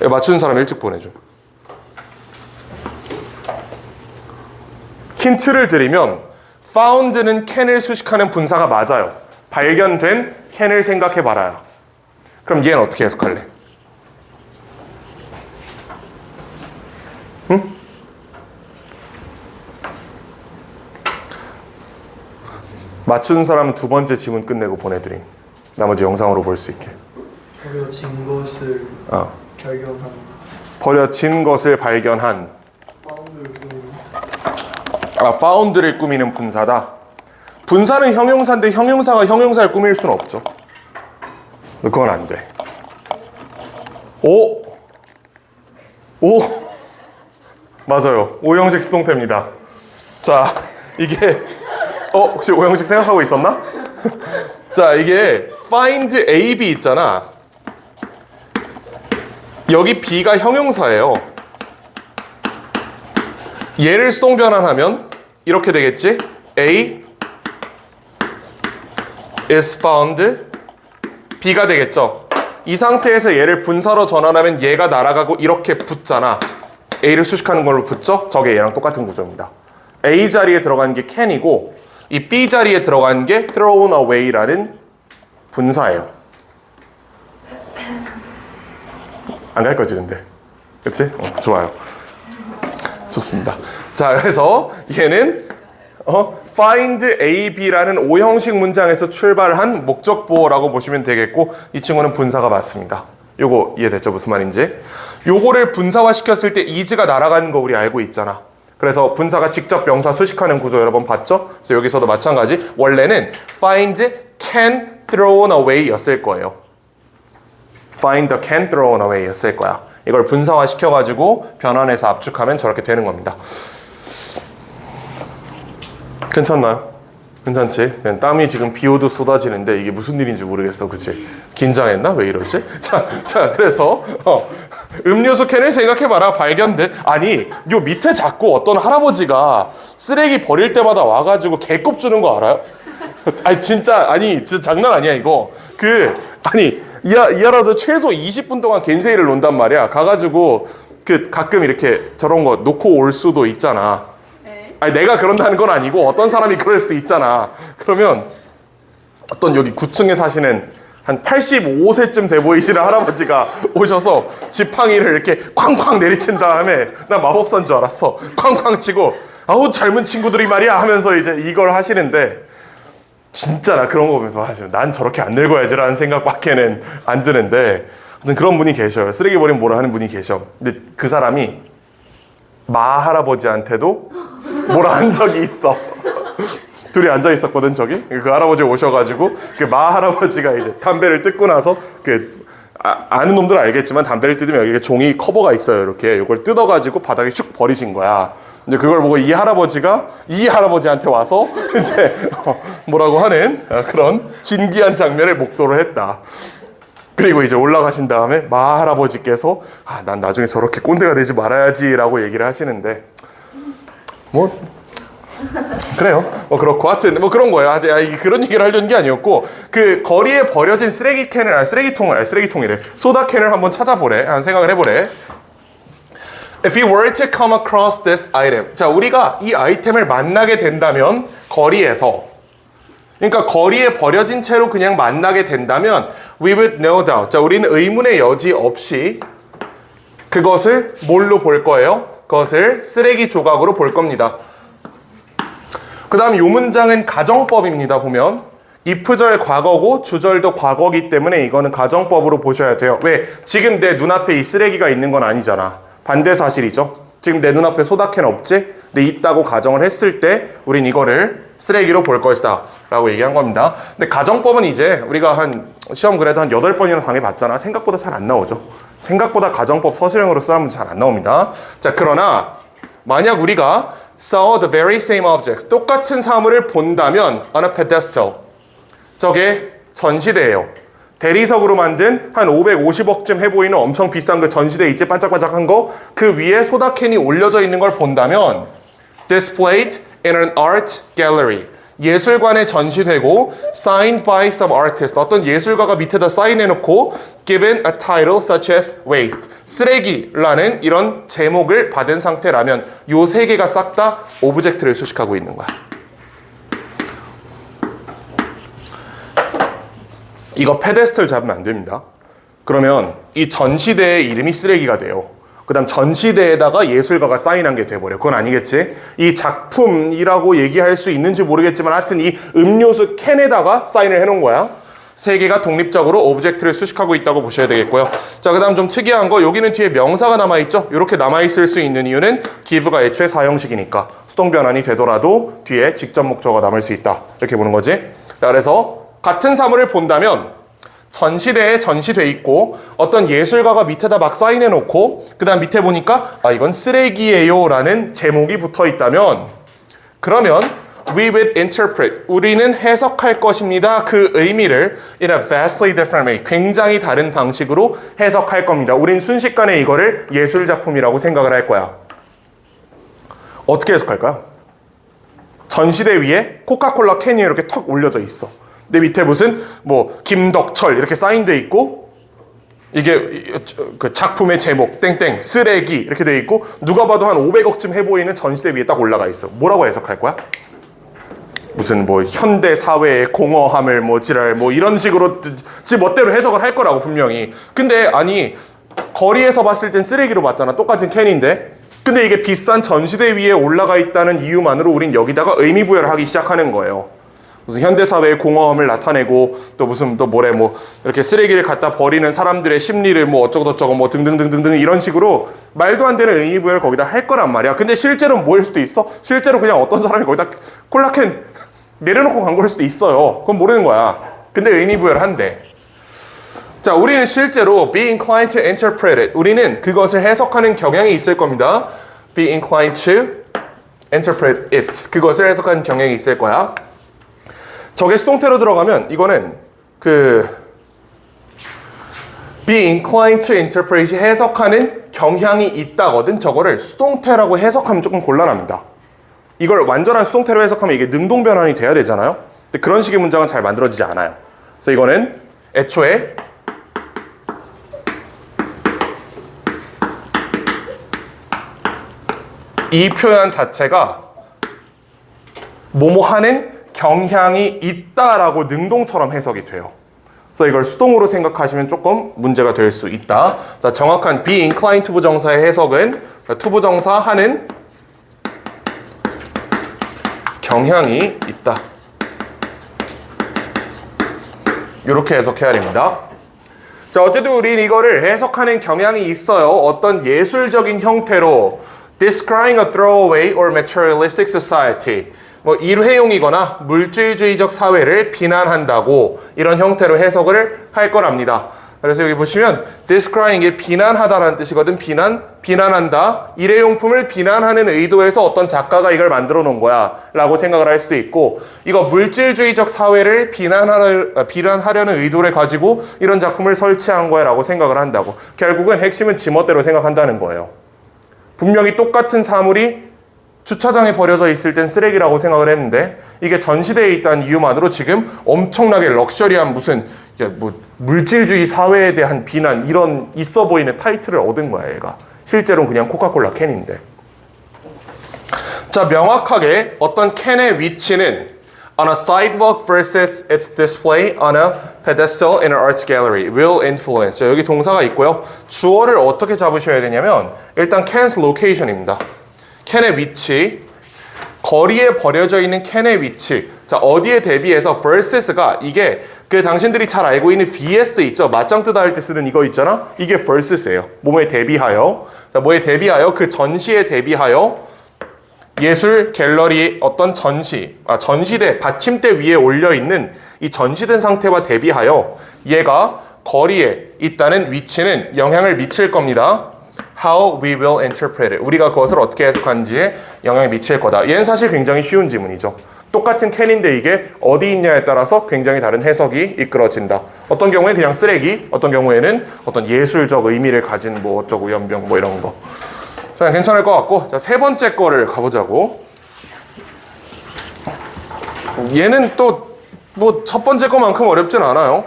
맞추는 사람 일찍 보내줘. 힌트를 드리면 found는 can을 수식하는 분사가 맞아요. 발견된 can을 생각해봐라요. 그럼 얘는 어떻게 해석할래? 응? 맞추는 사람은 두 번째 지문 끝내고 보내드림. 나머지 영상으로 볼 수 있게. 버려진 것을 발견한. 버려진 것을 발견한. found를 꾸미는 분사다. 분사는 형용사인데 형용사가 형용사를 꾸밀 수는 없죠. 그건 안 돼. 오! 맞아요. 오형식 수동태입니다. 자, 이게 혹시 오형식 생각하고 있었나? 자, 이게 find A, B 있잖아. 여기 B가 형용사예요. 얘를 수동 변환하면 이렇게 되겠지? A is found B가 되겠죠. 이 상태에서 얘를 분사로 전환하면 얘가 날아가고 이렇게 붙잖아. A를 수식하는 걸로 붙죠? 저게 얘랑 똑같은 구조입니다. A 자리에 들어간 게 can이고 이 B 자리에 들어간 게 thrown away라는 분사예요. 안 갈 거지 근데. 그치? 좋아요. 좋습니다. 자, 그래서 얘는 find A, B라는 오형식 문장에서 출발한 목적보어라고 보시면 되겠고 이 친구는 분사가 맞습니다. 요거 이해됐죠? 무슨 말인지? 요거를 분사화 시켰을 때 is가 날아가는 거 우리 알고 있잖아. 그래서 분사가 직접 명사 수식하는 구조 여러 번 봤죠? 그래서 여기서도 마찬가지. 원래는 find can thrown away 였을 거예요. find the can thrown away 였을 거야. 이걸 분사화 시켜가지고 변환해서 압축하면 저렇게 되는 겁니다. 괜찮나요? 괜찮지? 그냥 땀이 지금 비 오듯 쏟아지는데 이게 무슨 일인지 모르겠어. 그치? 긴장했나? 왜 이러지? 자, 그래서 음료수 캔을 생각해봐라. 발견된. 아니, 요 밑에 자꾸 어떤 할아버지가 쓰레기 버릴 때마다 와가지고 개꼽 주는 거 알아요? 아니 진짜 장난 아니야 이거. 이 할아버지 최소 20분 동안 겐세이를 논단 말이야. 가가지고 그 가끔 이렇게 저런 거 놓고 올 수도 있잖아. 네. 아니 내가 그런다는 건 아니고 어떤 사람이 그럴 수도 있잖아. 그러면 어떤 여기 9층에 사시는 한 85세쯤 돼 보이시는 할아버지가 오셔서 지팡이를 이렇게 쾅쾅 내리친 다음에 나 마법사인 줄 알았어. 쾅쾅 치고 아우 젊은 친구들이 말이야 하면서 이제 이걸 하시는데 진짜 나 그런 거 보면서 사실 난 저렇게 안 늙어야지라는 생각밖에는 안 드는데 아무튼 그런 분이 계셔요. 쓰레기 버리면 뭐라 하는 분이 계셔. 근데 그 사람이 마 할아버지한테도 뭐라 한 적이 있어. 둘이 앉아 있었거든 저기. 그 할아버지 오셔가지고 그 마 할아버지가 이제 담배를 뜯고 나서 그 아는 놈들은 알겠지만 담배를 뜯으면 여기 종이 커버가 있어요. 이렇게 이걸 뜯어가지고 바닥에 쭉 버리신 거야. 이제 그걸 보고 이 할아버지가 이 할아버지한테 와서 이제 뭐라고 하는 그런 진기한 장면을 목도를 했다. 그리고 이제 올라가신 다음에 마 할아버지께서 난 나중에 저렇게 꼰대가 되지 말아야지라고 얘기를 하시는데 뭐 그래요. 뭐 그렇고 하여튼 뭐 그런 거예요. 그런 얘기를 하려는 게 아니었고 그 거리에 버려진 쓰레기통이래. 소다캔을 한번 찾아보래. 한 생각을 해보래. If you were to come across this item. 자, 우리가 이 아이템을 만나게 된다면 거리에서 그러니까 거리에 버려진 채로 그냥 만나게 된다면 we would no doubt. 자, 우리는 의문의 여지 없이 그것을 뭘로 볼 거예요? 그것을 쓰레기 조각으로 볼 겁니다. 그 다음 이 문장은 가정법입니다. 보면 if절 과거고 주절도 과거기 때문에 이거는 가정법으로 보셔야 돼요. 왜? 지금 내 눈앞에 이 쓰레기가 있는 건 아니잖아. 반대 사실이죠. 지금 내 눈앞에 소다캔 없지? 근데 있다고 가정을 했을 때 우린 이거를 쓰레기로 볼 것이다 라고 얘기한 겁니다. 근데 가정법은 이제 우리가 한 시험 그래도 한 8번이나 당해봤잖아. 생각보다 잘 안 나오죠. 생각보다 가정법 서술형으로 쓰는 문제 잘 안 나옵니다. 자, 그러나 만약 우리가 saw the very same objects, 똑같은 사물을 본다면 on a pedestal, 저게 전시대예요. 대리석으로 만든 한 550억쯤 해보이는 엄청 비싼 그 전시대 있지 반짝반짝한 거, 그 위에 소다캔이 올려져 있는 걸 본다면 displayed in an art gallery, 예술관에 전시되고 signed by some artist, 어떤 예술가가 밑에다 사인해놓고 given a title such as waste, 쓰레기라는 이런 제목을 받은 상태라면 요 세 개가 싹 다 오브젝트를 수식하고 있는 거야. 이거 페데스트를 잡으면 안 됩니다. 그러면 이 전시대의 이름이 쓰레기가 돼요. 그 다음 전시대에다가 예술가가 사인한 게 돼버려. 그건 아니겠지? 이 작품이라고 얘기할 수 있는지 모르겠지만 하여튼 이 음료수 캔에다가 사인을 해놓은 거야. 세 개가 독립적으로 오브젝트를 수식하고 있다고 보셔야 되겠고요. 자, 그 다음 좀 특이한 거, 여기는 뒤에 명사가 남아있죠? 이렇게 남아있을 수 있는 이유는 give가 애초에 사형식이니까 수동 변환이 되더라도 뒤에 직접 목적어가 남을 수 있다. 이렇게 보는 거지. 자, 그래서 같은 사물을 본다면 전시대에 전시돼 있고 어떤 예술가가 밑에다 막 사인해 놓고 그 다음 밑에 보니까 이건 쓰레기예요 라는 제목이 붙어 있다면 그러면 we would interpret, 우리는 해석할 것입니다. 그 의미를 in a vastly different way, 굉장히 다른 방식으로 해석할 겁니다. 우린 순식간에 이거를 예술작품이라고 생각을 할 거야. 어떻게 해석할까요? 전시대 위에 코카콜라 캔이 이렇게 턱 올려져 있어. 내 밑에 무슨 뭐 김덕철 이렇게 사인돼 있고 이게 그 작품의 제목 땡땡 쓰레기 이렇게 돼 있고 누가 봐도 한 500억쯤 해보이는 전시대 위에 딱 올라가 있어. 뭐라고 해석할 거야? 무슨 뭐 현대 사회의 공허함을 뭐 지랄 뭐 이런 식으로 지 멋대로 해석을 할 거라고 분명히. 근데 아니 거리에서 봤을 땐 쓰레기로 봤잖아. 똑같은 캔인데. 근데 이게 비싼 전시대 위에 올라가 있다는 이유만으로 우린 여기다가 의미 부여를 하기 시작하는 거예요. 무슨 현대사회의 공허함을 나타내고 또 무슨 또 뭐래 뭐 이렇게 쓰레기를 갖다 버리는 사람들의 심리를 뭐 어쩌고저쩌고 뭐 등등등등등 이런 식으로 말도 안 되는 의미 부여를 거기다 할 거란 말이야. 근데 실제로는 뭐일 수도 있어? 실제로 그냥 어떤 사람이 거기다 콜라캔 내려놓고 간 걸 수도 있어요. 그건 모르는 거야. 근데 의미 부여를 한대. 자, 우리는 실제로 be inclined to interpret it. 우리는 그것을 해석하는 경향이 있을 겁니다. be inclined to interpret it. 그것을 해석하는 경향이 있을 거야. 저게 수동태로 들어가면 이거는 그 be inclined to interpret이 해석하는 경향이 있다거든. 저거를 수동태라고 해석하면 조금 곤란합니다. 이걸 완전한 수동태로 해석하면 이게 능동변환이 돼야 되잖아요. 근데 그런 식의 문장은 잘 만들어지지 않아요. 그래서 이거는 애초에 이 표현 자체가 뭐뭐 하는 경향이 있다라고 능동처럼 해석이 돼요. 그래서 이걸 수동으로 생각하시면 조금 문제가 될 수 있다. 자, 정확한 be inclined to 부정사의 해석은 to 부정사 하는 경향이 있다. 이렇게 해석해야 됩니다. 자, 어쨌든 우린 이거를 해석하는 경향이 있어요. 어떤 예술적인 형태로 describing a throwaway or materialistic society, 뭐 일회용이거나 물질주의적 사회를 비난한다고 이런 형태로 해석을 할 거랍니다. 그래서 여기 보시면 describing이 비난하다라는 뜻이거든. 비난한다. 일회용품을 비난하는 의도에서 어떤 작가가 이걸 만들어 놓은 거야 라고 생각을 할 수도 있고, 이거 물질주의적 사회를 비난하려는 의도를 가지고 이런 작품을 설치한 거야 라고 생각을 한다고. 결국은 핵심은 지멋대로 생각한다는 거예요. 분명히 똑같은 사물이 주차장에 버려져 있을 땐 쓰레기라고 생각을 했는데 이게 전시대에 있다는 이유만으로 지금 엄청나게 럭셔리한 무슨 뭐 물질주의 사회에 대한 비난 이런 있어 보이는 타이틀을 얻은 거야 얘가. 실제로는 그냥 코카콜라 캔인데. 자, 명확하게 어떤 캔의 위치는 on a sidewalk versus its display on a pedestal in an arts gallery will influence. 자, 여기 동사가 있고요. 주어를 어떻게 잡으셔야 되냐면 일단 can's location입니다. 캔의 위치, 거리에 버려져 있는 캔의 위치. 자, 어디에 대비해서 versus가 이게 그 당신들이 잘 알고 있는 vs 있죠? 맞짱 뜨다 할 때 쓰는 이거 있잖아? 이게 versus예요. 뭐에 대비하여. 자, 뭐에 대비하여? 그 전시에 대비하여 예술 갤러리의 어떤 전시대, 받침대 위에 올려 있는 이 전시된 상태와 대비하여 얘가 거리에 있다는 위치는 영향을 미칠 겁니다. How we will interpret it. 우리가 그것을 어떻게 해석하는지에 영향을 미칠 거다. 얘는 사실 굉장히 쉬운 지문이죠. 똑같은 캔인데 이게 어디 있냐에 따라서 굉장히 다른 해석이 이끌어진다. 어떤 경우에는 그냥 쓰레기, 어떤 경우에는 어떤 예술적 의미를 가진 뭐 어쩌고 연병 뭐 이런 거. 자, 괜찮을 것 같고, 자, 세 번째 거를 가보자고. 얘는 또 뭐 첫 번째 거만큼 어렵진 않아요.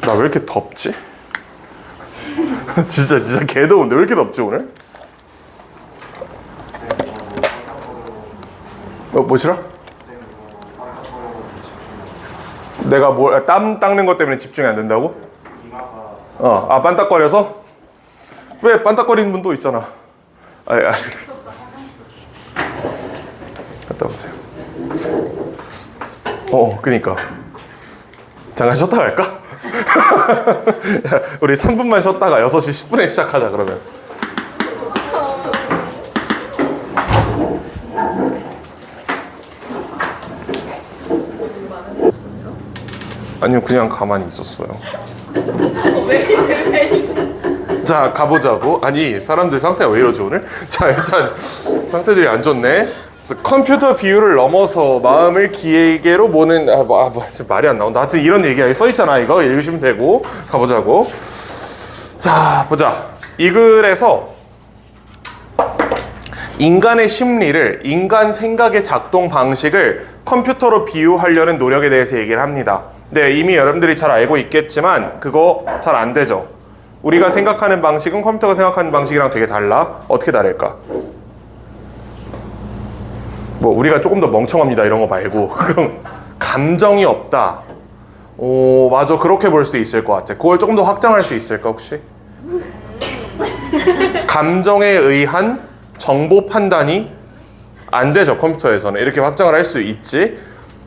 나 왜 이렇게 덥지? 진짜 개더운데 왜 이렇게 덥지 오늘? 뭐 싫어? 내가 땀 닦는 것 때문에 집중이 안 된다고? 반딱거려서? 왜 반딱거리는 분도 있잖아. 갔다 오세요. 그니까 잠깐 쉬었다 갈까? 야, 우리 3분만 쉬었다가 6시 10분에 시작하자 그러면. 아니요, 그냥 가만히 있었어요. 자, 가보자고. 아니, 사람들 상태가 왜 이러지 오늘? 자, 일단 상태들이 안 좋네. 컴퓨터 비율을 넘어서 마음을 기계로 모는 말이 안 나온다. 하여튼 이런 얘기가 써있잖아. 이거 읽으시면 되고. 가보자고. 자, 보자. 이 글에서 인간의 심리를, 인간 생각의 작동 방식을 컴퓨터로 비유하려는 노력에 대해서 얘기를 합니다. 네, 이미 여러분들이 잘 알고 있겠지만 그거 잘 안 되죠. 우리가 생각하는 방식은 컴퓨터가 생각하는 방식이랑 되게 달라. 어떻게 다를까? 뭐 우리가 조금 더 멍청합니다 이런 거 말고 그럼 감정이 없다. 오, 맞아. 그렇게 볼 수도 있을 것 같아. 그걸 조금 더 확장할 수 있을까 혹시? 감정에 의한 정보 판단이 안 되죠 컴퓨터에서는. 이렇게 확장을 할 수 있지.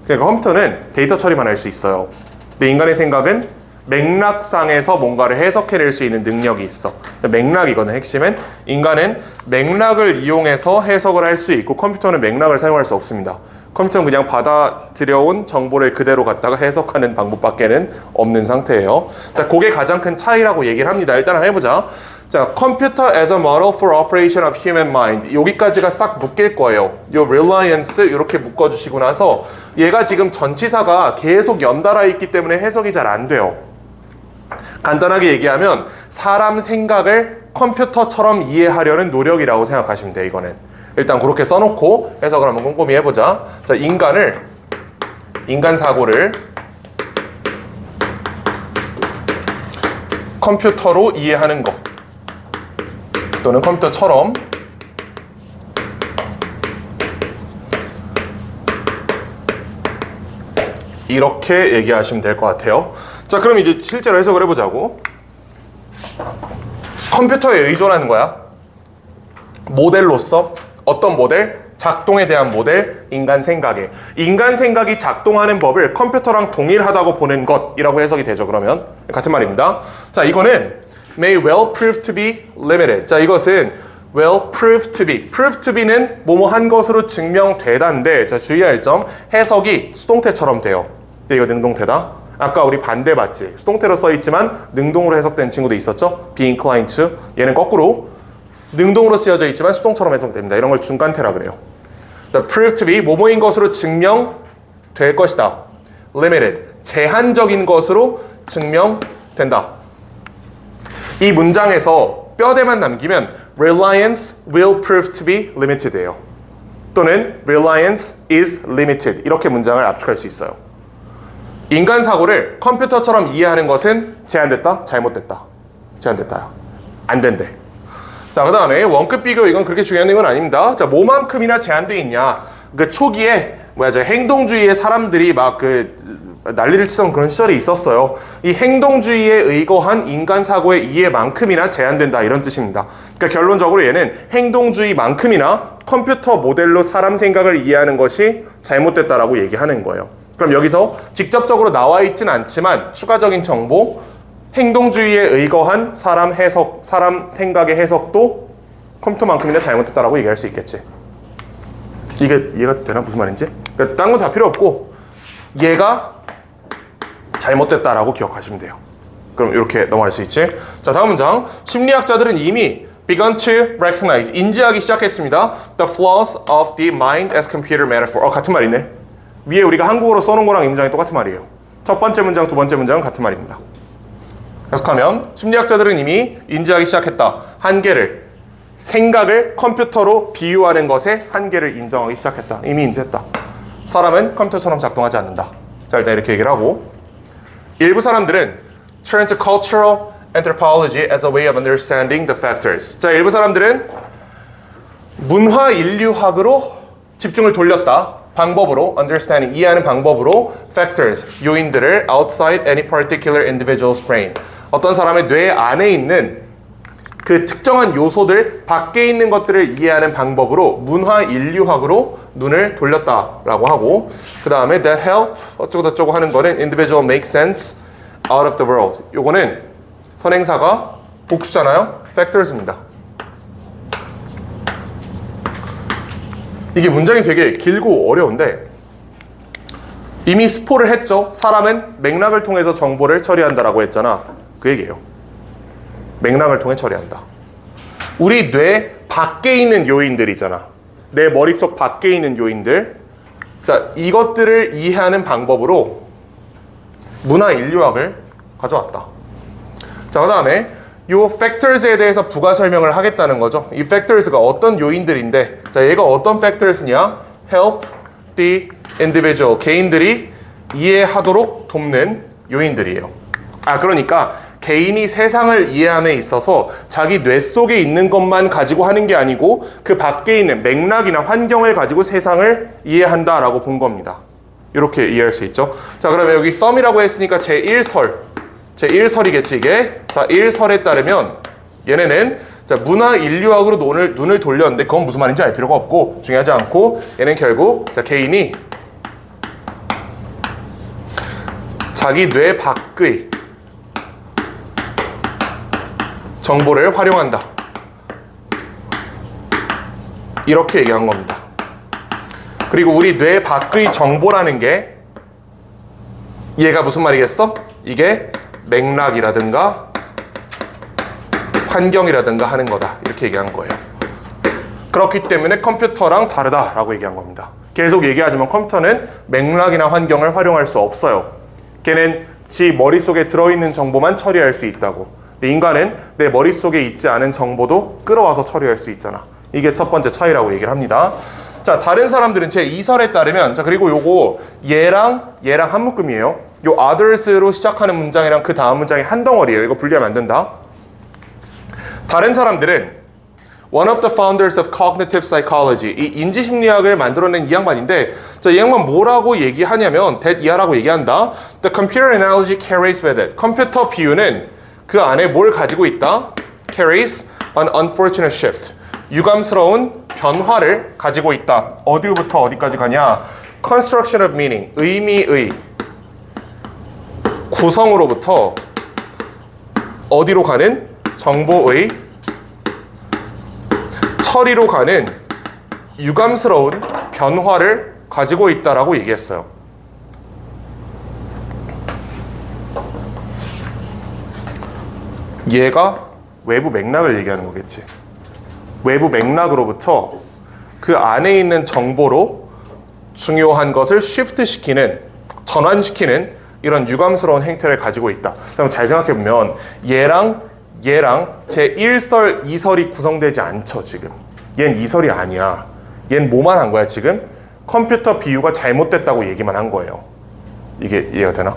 그러니까 컴퓨터는 데이터 처리만 할 수 있어요. 근데 인간의 생각은 맥락상에서 뭔가를 해석해낼 수 있는 능력이 있어. 맥락이거든 핵심은. 인간은 맥락을 이용해서 해석을 할 수 있고 컴퓨터는 맥락을 사용할 수 없습니다. 컴퓨터는 그냥 받아들여온 정보를 그대로 갖다가 해석하는 방법밖에는 없는 상태예요. 자, 그게 가장 큰 차이라고 얘기를 합니다. 일단 한번 해보자. 자, Computer as a model for operation of human mind. 여기까지가 싹 묶일 거예요. 요 reliance 이렇게 묶어주시고 나서 얘가 지금 전치사가 계속 연달아 있기 때문에 해석이 잘 안 돼요. 간단하게 얘기하면 사람 생각을 컴퓨터처럼 이해하려는 노력이라고 생각하시면 돼요. 이거는 일단 그렇게 써놓고 해석을 한번 꼼꼼히 해보자. 자, 인간 사고를 컴퓨터로 이해하는 거. 또는 컴퓨터처럼 이렇게 얘기하시면 될 것 같아요. 자, 그럼 이제 실제로 해석을 해보자고. 컴퓨터에 의존하는 거야. 모델로서 어떤 모델? 작동에 대한 모델, 인간 생각에. 인간 생각이 작동하는 법을 컴퓨터랑 동일하다고 보는 것이라고 해석이 되죠. 그러면 같은 말입니다. 자, 이거는 may well prove to be limited. 자, 이것은 well proved to be. proved to be는 뭐뭐 한 것으로 증명되다인데, 자, 주의할 점, 해석이 수동태처럼 돼요. 근데 이거 능동태다. 아까 우리 반대 봤지? 수동태로 써 있지만 능동으로 해석된 친구도 있었죠? be inclined to. 얘는 거꾸로 능동으로 쓰여져 있지만 수동처럼 해석됩니다. 이런 걸 중간태라 그래요. prove to be 뭐뭐인 것으로 증명될 것이다. limited 제한적인 것으로 증명된다. 이 문장에서 뼈대만 남기면 reliance will prove to be limited예요. 또는 reliance is limited 이렇게 문장을 압축할 수 있어요. 인간 사고를 컴퓨터처럼 이해하는 것은 제한됐다? 잘못됐다? 제한됐다. 안 된대. 자, 그 다음에 원급 비교, 이건 그렇게 중요한 건 아닙니다. 자, 뭐만큼이나 제한돼 있냐. 그 초기에 행동주의의 사람들이 막 난리를 치던 그런 시절이 있었어요. 이 행동주의에 의거한 인간 사고의 이해만큼이나 제한된다 이런 뜻입니다. 그러니까 결론적으로 얘는 행동주의만큼이나 컴퓨터 모델로 사람 생각을 이해하는 것이 잘못됐다라고 얘기하는 거예요. 그럼 여기서 직접적으로 나와 있진 않지만 추가적인 정보, 행동주의에 의거한 사람 생각의 해석도 컴퓨터만큼이나 잘못됐다라고 얘기할 수 있겠지. 이게 이해가 되나? 무슨 말인지? 그러니까 딴 건 다 필요 없고 얘가 잘못됐다라고 기억하시면 돼요. 그럼 이렇게 넘어갈 수 있지. 자, 다음 문장. 심리학자들은 이미 begun to recognize, 인지하기 시작했습니다. The flaws of the mind as computer metaphor. 같은 말이네. 위에 우리가 한국어로 써놓은 거랑 이 문장이 똑같은 말이에요. 첫 번째 문장, 두 번째 문장은 같은 말입니다. 해석하면 심리학자들은 이미 인지하기 시작했다. 한계를, 생각을 컴퓨터로 비유하는 것의 한계를 인정하기 시작했다. 이미 인지했다. 사람은 컴퓨터처럼 작동하지 않는다. 자, 일단 이렇게 얘기를 하고, 일부 사람들은 turn to cultural anthropology as a way of understanding the factors. 자, 일부 사람들은 문화 인류학으로 집중을 돌렸다. 방법으로, understanding, 이해하는 방법으로 factors, 요인들을 outside any particular individual's brain. 어떤 사람의 뇌 안에 있는 그 특정한 요소들 밖에 있는 것들을 이해하는 방법으로 문화 인류학으로 눈을 돌렸다라고 하고, 그 다음에 that help 어쩌고저쩌고 하는 거는 individual make sense out of the world. 요거는 선행사가 복수잖아요. factors입니다. 이게 문장이 되게 길고 어려운데 이미 스포를 했죠. 사람은 맥락을 통해서 정보를 처리한다라고 했잖아. 그 얘기예요. 맥락을 통해 처리한다. 우리 뇌 밖에 있는 요인들이잖아. 내 머릿속 밖에 있는 요인들. 자, 이것들을 이해하는 방법으로 문화 인류학을 가져왔다. 자, 그 다음에 요 factors에 대해서 부가 설명을 하겠다는 거죠. 이 factors가 어떤 요인들인데, 자, 얘가 어떤 factors냐? help the individual, 개인들이 이해하도록 돕는 요인들이에요. 그러니까 개인이 세상을 이해함에 있어서 자기 뇌 속에 있는 것만 가지고 하는 게 아니고 그 밖에 있는 맥락이나 환경을 가지고 세상을 이해한다라고 본 겁니다. 이렇게 이해할 수 있죠. 자, 그러면 여기 썸이라고 했으니까 제1설이겠지 이게. 자, 1설에 따르면 얘네는 자, 문화 인류학으로 눈을 돌렸는데 그건 무슨 말인지 알 필요가 없고 중요하지 않고, 얘는 결국 자, 개인이 자기 뇌 밖의 정보를 활용한다. 이렇게 얘기한 겁니다. 그리고 우리 뇌 밖의 정보라는 게 얘가 무슨 말이겠어? 이게 맥락이라든가 환경이라든가 하는 거다. 이렇게 얘기한 거예요. 그렇기 때문에 컴퓨터랑 다르다라고 얘기한 겁니다. 계속 얘기하지만 컴퓨터는 맥락이나 환경을 활용할 수 없어요. 걔는 지 머릿속에 들어있는 정보만 처리할 수 있다고. 근데 인간은 내 머릿속에 있지 않은 정보도 끌어와서 처리할 수 있잖아. 이게 첫 번째 차이라고 얘기를 합니다. 자, 다른 사람들은 제2설에 따르면, 자, 그리고 요거 얘랑 한 묶음이에요. 요 others로 시작하는 문장이랑 그 다음 문장이 한 덩어리예요. 이거 분리하면 안 된다. 다른 사람들은 One of the founders of cognitive psychology. 이 인지심리학을 만들어낸 이 양반인데, 자, 이 양반 뭐라고 얘기하냐면, that 이하라고 얘기한다. The computer analogy carries with it. 컴퓨터 비유는 그 안에 뭘 가지고 있다? Carries an unfortunate shift. 유감스러운 변화를 가지고 있다. 어디로부터 어디까지 가냐? Construction of meaning. 의미의 구성으로부터 어디로 가는? 정보의 처리로 가는 유감스러운 변화를 가지고 있다라고 얘기했어요. 얘가 외부 맥락을 얘기하는 거겠지. 외부 맥락으로부터 그 안에 있는 정보로 중요한 것을 시프트시키는, 전환시키는 이런 유감스러운 행태를 가지고 있다. 그럼 잘 생각해보면 얘랑 제 1설, 2설이 구성되지 않죠, 지금. 얜 2설이 아니야. 얜 뭐만 한 거야, 지금? 컴퓨터 비유가 잘못됐다고 얘기만 한 거예요. 이게 이해가 되나?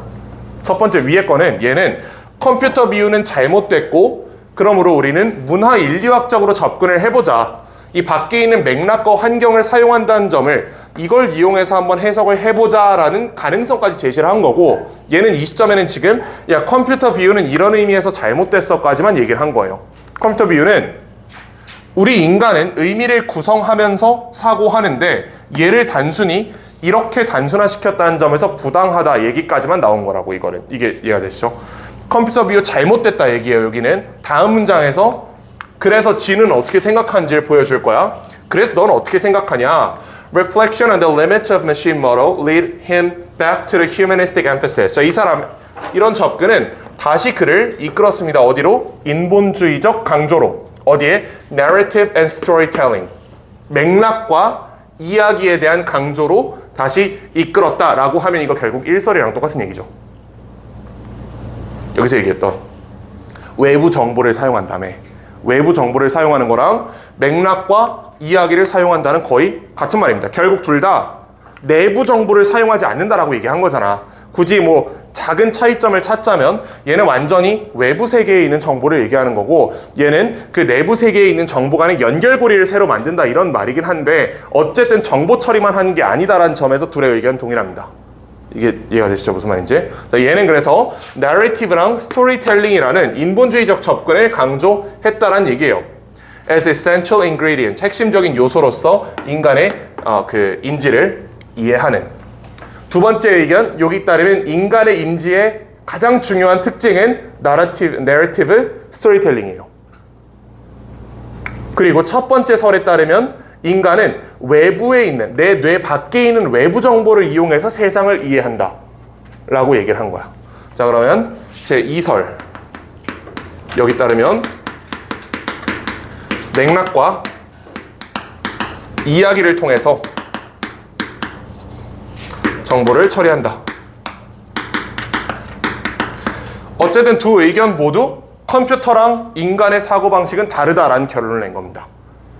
첫 번째 위에 거는 얘는 컴퓨터 비유는 잘못됐고, 그러므로 우리는 문화 인류학적으로 접근을 해보자. 이 밖에 있는 맥락과 환경을 사용한다는 점을 이걸 이용해서 한번 해석을 해보자라는 가능성까지 제시를 한 거고, 얘는 이 시점에는 지금 야 컴퓨터 비유는 이런 의미에서 잘못됐어까지만 얘기를 한 거예요. 컴퓨터 비유는 우리 인간은 의미를 구성하면서 사고하는데 얘를 단순히 이렇게 단순화시켰다는 점에서 부당하다 얘기까지만 나온 거라고. 이거는 이게 이해가 되시죠? 컴퓨터 비유 잘못됐다 얘기예요. 여기는 다음 문장에서 그래서 지는 어떻게 생각하는지를 보여줄 거야. 그래서 넌 어떻게 생각하냐? Reflection on the limits of machine model lead him back to the humanistic emphasis. 자, 이 사람 이런 접근은 다시 그를 이끌었습니다. 어디로? 인본주의적 강조로. 어디에? Narrative and storytelling. 맥락과 이야기에 대한 강조로 다시 이끌었다라고 하면 이거 결국 일설이랑 똑같은 얘기죠. 여기서 얘기했던 외부 정보를 사용한다며. 외부 정보를 사용하는 거랑 맥락과 이야기를 사용한다는 거의 같은 말입니다. 결국 둘 다 내부 정보를 사용하지 않는다라고 얘기한 거잖아. 굳이 뭐 작은 차이점을 찾자면 얘는 완전히 외부 세계에 있는 정보를 얘기하는 거고, 얘는 그 내부 세계에 있는 정보 간의 연결고리를 새로 만든다 이런 말이긴 한데, 어쨌든 정보 처리만 하는 게 아니다라는 점에서 둘의 의견 동일합니다. 이게 이해가 되시죠? 무슨 말인지? 자, 얘는 그래서 narrative랑 storytelling이라는 인본주의적 접근을 강조했다라는 얘기예요. As essential ingredient, 핵심적인 요소로서 인간의 그 인지를 이해하는. 두 번째 의견, 여기 따르면 인간의 인지의 가장 중요한 특징은 narrative storytelling이에요. 그리고 첫 번째 설에 따르면 인간은 외부에 있는, 내 뇌 밖에 있는 외부 정보를 이용해서 세상을 이해한다 라고 얘기를 한 거야. 자, 그러면 제 2설 여기 따르면 맥락과 이야기를 통해서 정보를 처리한다. 어쨌든 두 의견 모두 컴퓨터랑 인간의 사고방식은 다르다라는 결론을 낸 겁니다.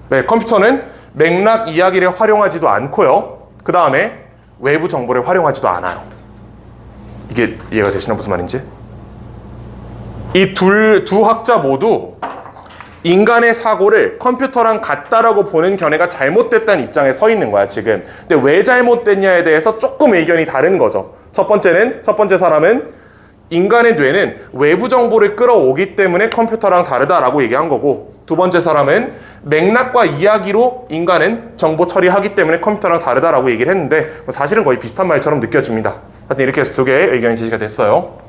네, 컴퓨터는 맥락 이야기를 활용하지도 않고요. 그 다음에 외부 정보를 활용하지도 않아요. 이게 이해가 되시나? 무슨 말인지? 이 두 학자 모두 인간의 사고를 컴퓨터랑 같다라고 보는 견해가 잘못됐다는 입장에 서 있는 거야, 지금. 근데 왜 잘못됐냐에 대해서 조금 의견이 다른 거죠. 첫 번째 사람은 인간의 뇌는 외부 정보를 끌어오기 때문에 컴퓨터랑 다르다라고 얘기한 거고, 두 번째 사람은 맥락과 이야기로 인간은 정보 처리하기 때문에 컴퓨터랑 다르다라고 얘기를 했는데, 사실은 거의 비슷한 말처럼 느껴집니다. 하여튼 이렇게 해서 두 개의 의견이 제시가 됐어요.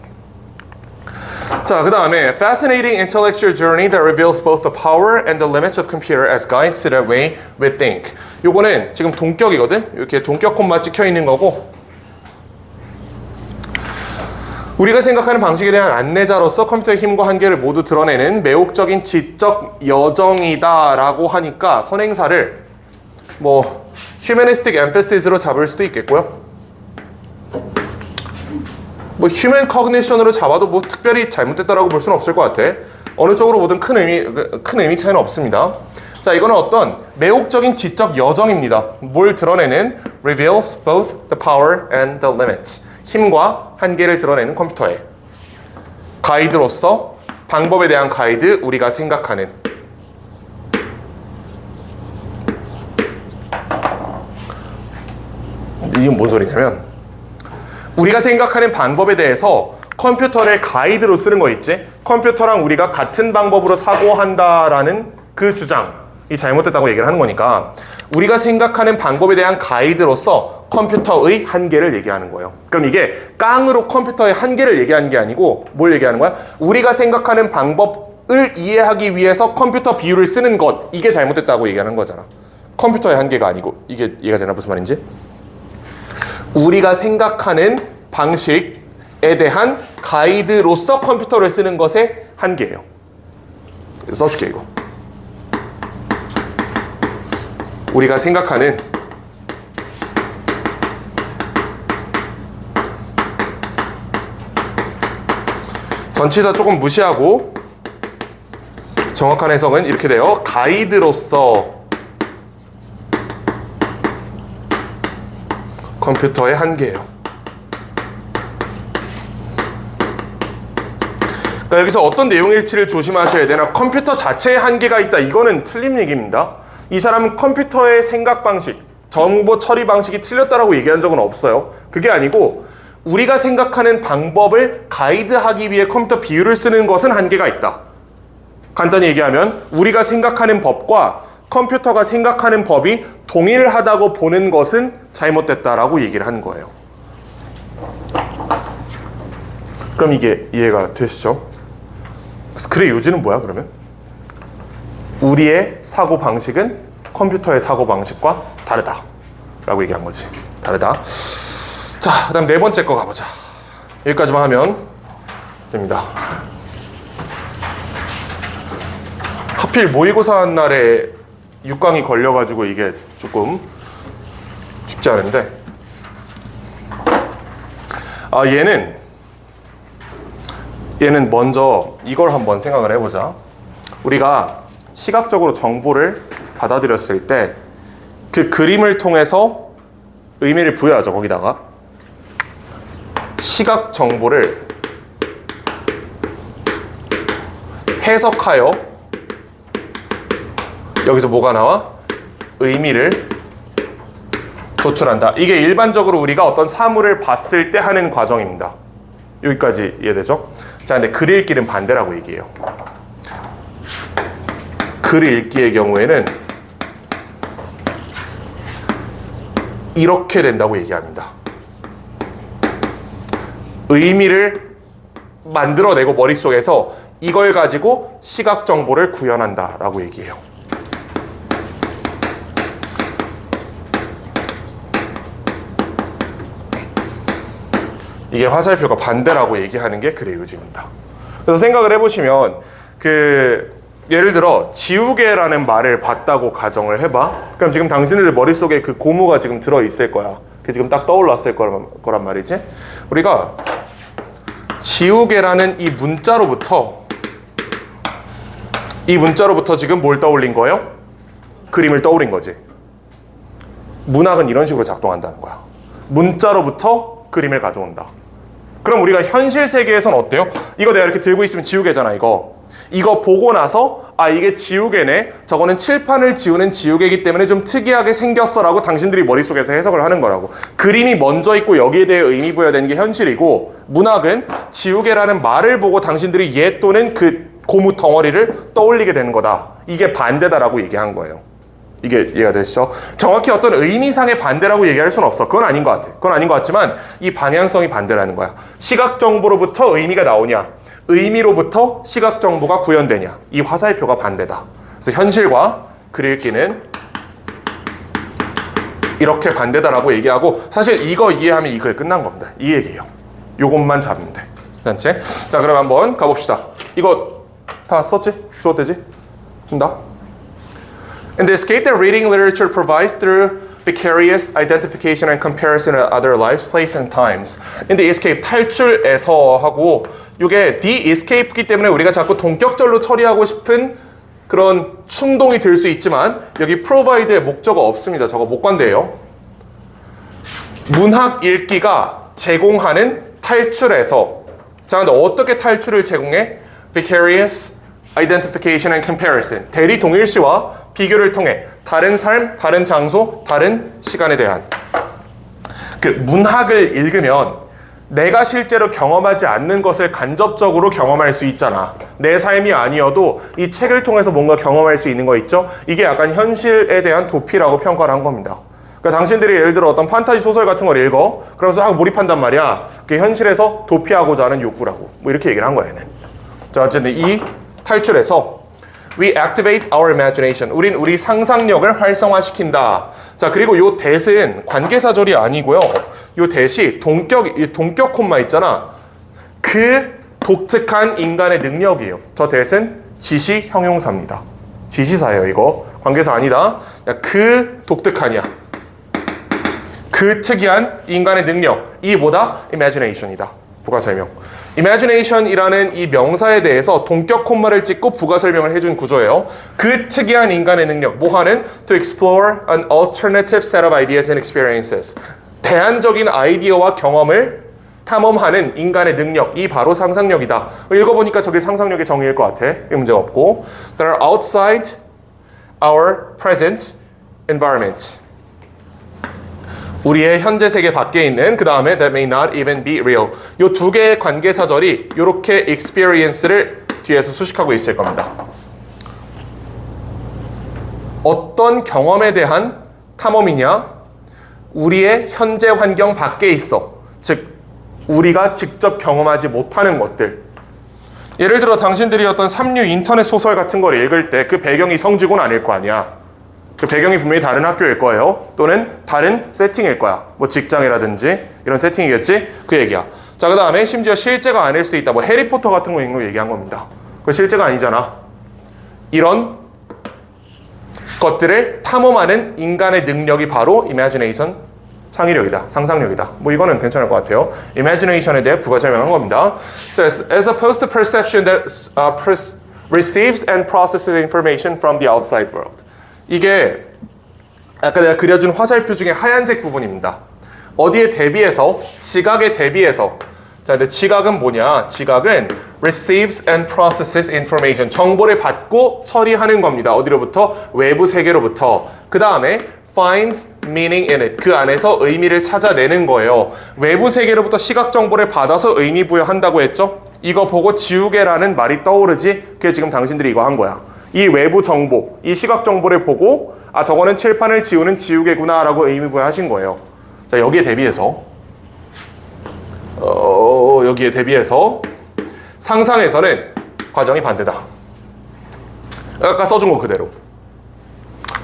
자, 그 다음에 Fascinating intellectual journey that reveals both the power and the limits of computer as guides to the way we think. 요거는 지금 동격이거든? 이렇게 동격 콤마 찍혀 있는 거고, 우리가 생각하는 방식에 대한 안내자로서 컴퓨터의 힘과 한계를 모두 드러내는 매혹적인 지적 여정이다 라고 하니까 선행사를 뭐 humanistic emphasis로 잡을 수도 있겠고요. 뭐 human cognition으로 잡아도 뭐 특별히 잘못됐다라고 볼 수는 없을 것 같아. 어느 쪽으로 보든 큰 의미 차이는 없습니다. 자, 이거는 어떤 매혹적인 지적 여정입니다. 뭘 드러내는? reveals both the power and the limits. 힘과 한계를 드러내는 컴퓨터에 가이드로서 방법에 대한 가이드, 우리가 생각하는 이건 뭔 소리냐면 우리가 생각하는 방법에 대해서 컴퓨터를 가이드로 쓰는 거 있지? 컴퓨터랑 우리가 같은 방법으로 사고한다라는 그 주장이 잘못됐다고 얘기를 하는 거니까 우리가 생각하는 방법에 대한 가이드로서 컴퓨터의 한계를 얘기하는 거예요. 그럼 이게 깡으로 컴퓨터의 한계를 얘기하는 게 아니고 뭘 얘기하는 거야? 우리가 생각하는 방법을 이해하기 위해서 컴퓨터 비유를 쓰는 것, 이게 잘못됐다고 얘기하는 거잖아. 컴퓨터의 한계가 아니고. 이게 이해가 되나? 무슨 말인지? 우리가 생각하는 방식에 대한 가이드로서 컴퓨터를 쓰는 것의 한계예요. 써줄게 이거. 우리가 생각하는 전치사 조금 무시하고 정확한 해석은 이렇게 돼요. 가이드로서 컴퓨터의 한계예요. 그러니까 여기서 어떤 내용일지를 조심하셔야 되나? 컴퓨터 자체의 한계가 있다. 이거는 틀린 얘기입니다. 이 사람은 컴퓨터의 생각 방식, 정보 처리 방식이 틀렸다라고 얘기한 적은 없어요. 그게 아니고 우리가 생각하는 방법을 가이드하기 위해 컴퓨터 비유를 쓰는 것은 한계가 있다. 간단히 얘기하면 우리가 생각하는 법과 컴퓨터가 생각하는 법이 동일하다고 보는 것은 잘못됐다라고 얘기를 한 거예요. 그럼 이게 이해가 되시죠? 그래, 요지는 뭐야 그러면? 우리의 사고 방식은 컴퓨터의 사고 방식과 다르다 라고 얘기한 거지. 다르다. 자, 그 다음 네 번째 거 가보자. 여기까지만 하면 됩니다. 하필 모의고사 한 날에 6강이 걸려가지고 이게 조금 쉽지 않은데, 얘는 먼저 이걸 한번 생각을 해보자. 우리가 시각적으로 정보를 받아들였을 때 그 그림을 통해서 의미를 부여하죠. 거기다가 시각 정보를 해석하여 여기서 뭐가 나와? 의미를 도출한다. 이게 일반적으로 우리가 어떤 사물을 봤을 때 하는 과정입니다. 여기까지 이해되죠? 자, 근데 글 읽기는 반대라고 얘기해요. 글 읽기의 경우에는 이렇게 된다고 얘기합니다. 의미를 만들어내고 머릿속에서 이걸 가지고 시각 정보를 구현한다라고 얘기해요. 이게 화살표가 반대라고 얘기하는 게 글의 요지입니다. 그래서 생각을 해보시면 예를 들어 지우개라는 말을 봤다고 가정을 해봐. 그럼 지금 당신들 머릿속에 그 고무가 지금 들어있을 거야. 그게 지금 딱 떠올랐을 거란 말이지. 우리가 지우개라는 이 문자로부터 지금 뭘 떠올린 거예요? 그림을 떠올린 거지. 문학은 이런 식으로 작동한다는 거야. 문자로부터 그림을 가져온다. 그럼 우리가 현실 세계에선 어때요? 이거 내가 이렇게 들고 있으면 지우개잖아. 이거 보고 나서 이게 지우개네, 저거는 칠판을 지우는 지우개이기 때문에 좀 특이하게 생겼어 라고 당신들이 머릿속에서 해석을 하는 거라고. 그림이 먼저 있고 여기에 대해 의미 부여되는 게 현실이고, 문학은 지우개라는 말을 보고 당신들이 얘 또는 그 고무 덩어리를 떠올리게 되는 거다. 이게 반대다라고 얘기한 거예요. 이게 이해가 되시죠? 정확히 어떤 의미상의 반대라고 얘기할 수는 없어. 그건 아닌 것 같아. 그건 아닌 것 같지만 이 방향성이 반대라는 거야. 시각 정보로부터 의미가 나오냐, 의미로부터 시각 정보가 구현되냐, 이 화살표가 반대다. 그래서 현실과 글 읽기는 이렇게 반대다라고 얘기하고, 사실 이거 이해하면 이 글 끝난 겁니다. 이 얘기예요. 요것만 잡으면 돼. 괜찮지? 자, 그럼 한번 가봅시다. 이거 다 썼지? 주었대지? 된다? In the escape that reading literature provides through vicarious identification and comparison of other lives, place, and times. In the escape, 탈출에서 하고, 이게 the escape이기 때문에 우리가 자꾸 동격절로 처리하고 싶은 그런 충동이 들 수 있지만, 여기 provide의 목적어 없습니다. 저거 목관대예요. 문학 읽기가 제공하는 탈출에서. 자, 근데 어떻게 탈출을 제공해? Vicarious identification and comparison. 대리 동일시와 비교를 통해 다른 삶, 다른 장소, 다른 시간에 대한. 그 문학을 읽으면 내가 실제로 경험하지 않는 것을 간접적으로 경험할 수 있잖아. 내 삶이 아니어도 이 책을 통해서 뭔가 경험할 수 있는 거 있죠? 이게 약간 현실에 대한 도피라고 평가를 한 겁니다. 그러니까 당신들이 예를 들어 어떤 판타지 소설 같은 걸 읽어. 그러면서 막 몰입한단 말이야. 그게 현실에서 도피하고자 하는 욕구라고. 뭐 이렇게 얘기를 한 거야, 얘는. 자, 어쨌든 이 탈출에서 We activate our imagination. 우린 우리 상상력을 활성화시킨다. 자, 그리고 요 that은 관계사절이 아니고요. 요 that이 동격 콤마 있잖아. 그 독특한 인간의 능력이에요. 저 that은 지시 형용사입니다. 지시사예요, 이거. 관계사 아니다. 야, 그 독특하냐. 그 특이한 인간의 능력. 이 뭐다? imagination이다. 부가 설명. imagination이라는 이 명사에 대해서 동격 콤마를 찍고 부가 설명을 해준 구조예요. 그 특이한 인간의 능력, 뭐 하는? To explore an alternative set of ideas and experiences. 대안적인 아이디어와 경험을 탐험하는 인간의 능력, 이 바로 상상력이다. 읽어보니까 저게 상상력의 정의일 것 같아. 문제 없고. That are outside our present environment. 우리의 현재 세계 밖에 있는 그 다음에 that may not even be real. 요 두 개의 관계사절이 이렇게 experience를 뒤에서 수식하고 있을 겁니다. 어떤 경험에 대한 탐험이냐? 우리의 현재 환경 밖에 있어. 즉 우리가 직접 경험하지 못하는 것들. 예를 들어 당신들이 어떤 삼류 인터넷 소설 같은 걸 읽을 때 그 배경이 성지고는 아닐 거 아니야. 그 배경이 분명히 다른 학교일 거예요. 또는 다른 세팅일 거야. 뭐 직장이라든지 이런 세팅이겠지? 그 얘기야. 자, 그 다음에 심지어 실제가 아닐 수도 있다. 뭐 해리포터 같은 거 읽는 거 얘기한 겁니다. 그거 실제가 아니잖아. 이런 것들을 탐험하는 인간의 능력이 바로 imagination, 창의력이다. 상상력이다. 뭐 이거는 괜찮을 것 같아요. imagination에 대해 부가 설명한 겁니다. 자, as opposed to perception that receives and processes information from the outside world. 이게 아까 내가 그려준 화살표 중에 하얀색 부분입니다. 어디에 대비해서? 지각에 대비해서. 자, 근데 지각은 뭐냐? 지각은 receives and processes information. 정보를 받고 처리하는 겁니다. 어디로부터? 외부 세계로부터. 그 다음에 finds meaning in it. 그 안에서 의미를 찾아내는 거예요. 외부 세계로부터 시각 정보를 받아서 의미 부여한다고 했죠? 이거 보고 지우개라는 말이 떠오르지? 그게 지금 당신들이 이거 한 거야. 이 외부 정보, 이 시각 정보를 보고 아, 저거는 칠판을 지우는 지우개구나 라고 의미 부여하신 거예요. 자, 여기에 대비해서 상상에서는 과정이 반대다. 아까 써준 거 그대로.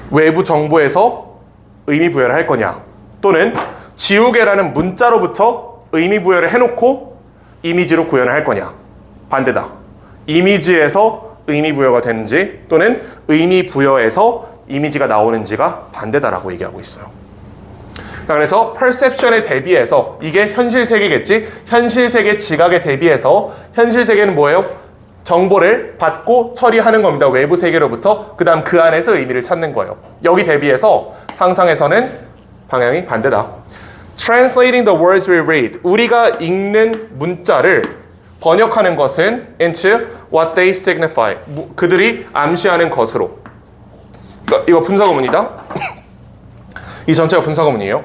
외부 정보에서 의미 부여를 할 거냐, 또는 지우개라는 문자로부터 의미 부여를 해놓고 이미지로 구현을 할 거냐. 반대다. 이미지에서 의미 부여가 되는지 또는 의미 부여에서 이미지가 나오는지가 반대다라고 얘기하고 있어요. 그래서 perception에 대비해서 이게 현실 세계겠지? 현실 세계 지각에 대비해서 현실 세계는 뭐예요? 정보를 받고 처리하는 겁니다. 외부 세계로부터. 그 다음 그 안에서 의미를 찾는 거예요. 여기 대비해서 상상에서는 방향이 반대다. Translating the words we read. 우리가 읽는 문자를 번역하는 것은 into what they signify. 그들이 암시하는 것으로. 이거 분사구문이다. 이 전체가 분사구문이에요.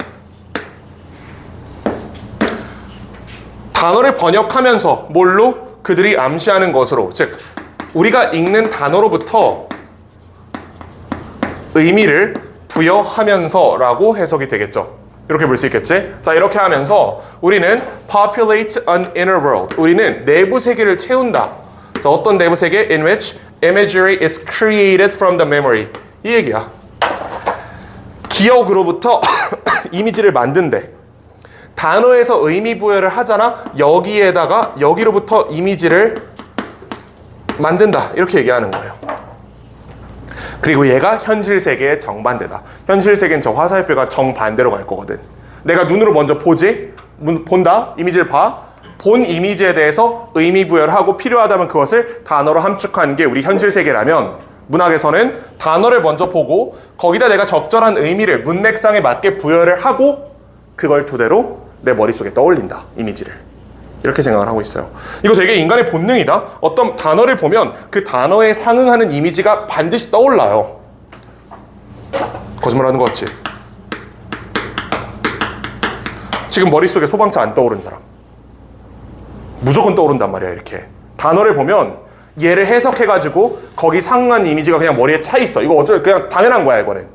단어를 번역하면서 뭘로? 그들이 암시하는 것으로. 즉 우리가 읽는 단어로부터 의미를 부여하면서라고 해석이 되겠죠. 이렇게 볼 수 있겠지? 자, 이렇게 하면서 우리는 populate an inner world. 우리는 내부 세계를 채운다. 자, 어떤 내부 세계? In which imagery is created from the memory. 이 얘기야. 기억으로부터 이미지를 만든대. 단어에서 의미 부여를 하잖아. 여기에다가 여기로부터 이미지를 만든다. 이렇게 얘기하는 거예요. 그리고 얘가 현실 세계의 정반대다. 현실 세계는 저 화살표가 정반대로 갈 거거든. 내가 눈으로 먼저 보지? 본다? 이미지를 봐? 본 이미지에 대해서 의미 부여를 하고 필요하다면 그것을 단어로 함축하는 게 우리 현실 세계라면, 문학에서는 단어를 먼저 보고 거기다 내가 적절한 의미를 문맥상에 맞게 부여를 하고 그걸 토대로 내 머릿속에 떠올린다. 이미지를. 이렇게 생각을 하고 있어요. 이거 되게 인간의 본능이다. 어떤 단어를 보면 그 단어에 상응하는 이미지가 반드시 떠올라요. 거짓말하는 거 같지? 지금 머릿속에 소방차 안 떠오른 사람. 무조건 떠오른단 말이야, 이렇게. 단어를 보면 얘를 해석해가지고 거기 상한 이미지가 그냥 머리에 차 있어. 이거 어쩔 그냥 당연한 거야, 이거는.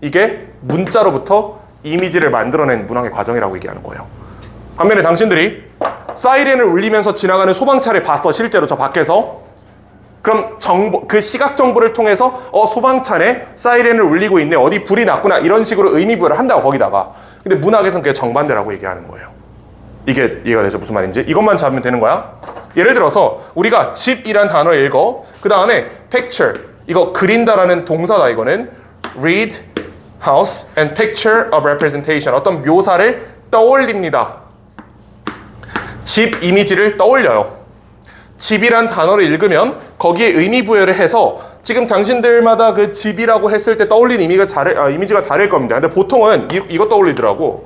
이게 문자로부터 이미지를 만들어낸 문학의 과정이라고 얘기하는 거예요. 반면에 당신들이 사이렌을 울리면서 지나가는 소방차를 봤어, 실제로 저 밖에서. 그럼 그 시각 정보를 통해서 소방차네, 사이렌을 울리고 있네, 어디 불이 났구나, 이런 식으로 의미부여를 한다고, 거기다가. 근데 문학에서는 그게 정반대라고 얘기하는 거예요. 이게 이해가 되죠? 무슨 말인지? 이것만 잡으면 되는 거야. 예를 들어서 우리가 집이란 단어를 읽어. 그 다음에 picture, 이거 그린다라는 동사다. 이거는 read, house, and picture of representation, 어떤 묘사를 떠올립니다. 집 이미지를 떠올려요. 집이란 단어를 읽으면 거기에 의미 부여를 해서 지금 당신들마다 그 집이라고 했을 때 떠올린 이미지가 다를 겁니다. 근데 보통은 이거 떠올리더라고.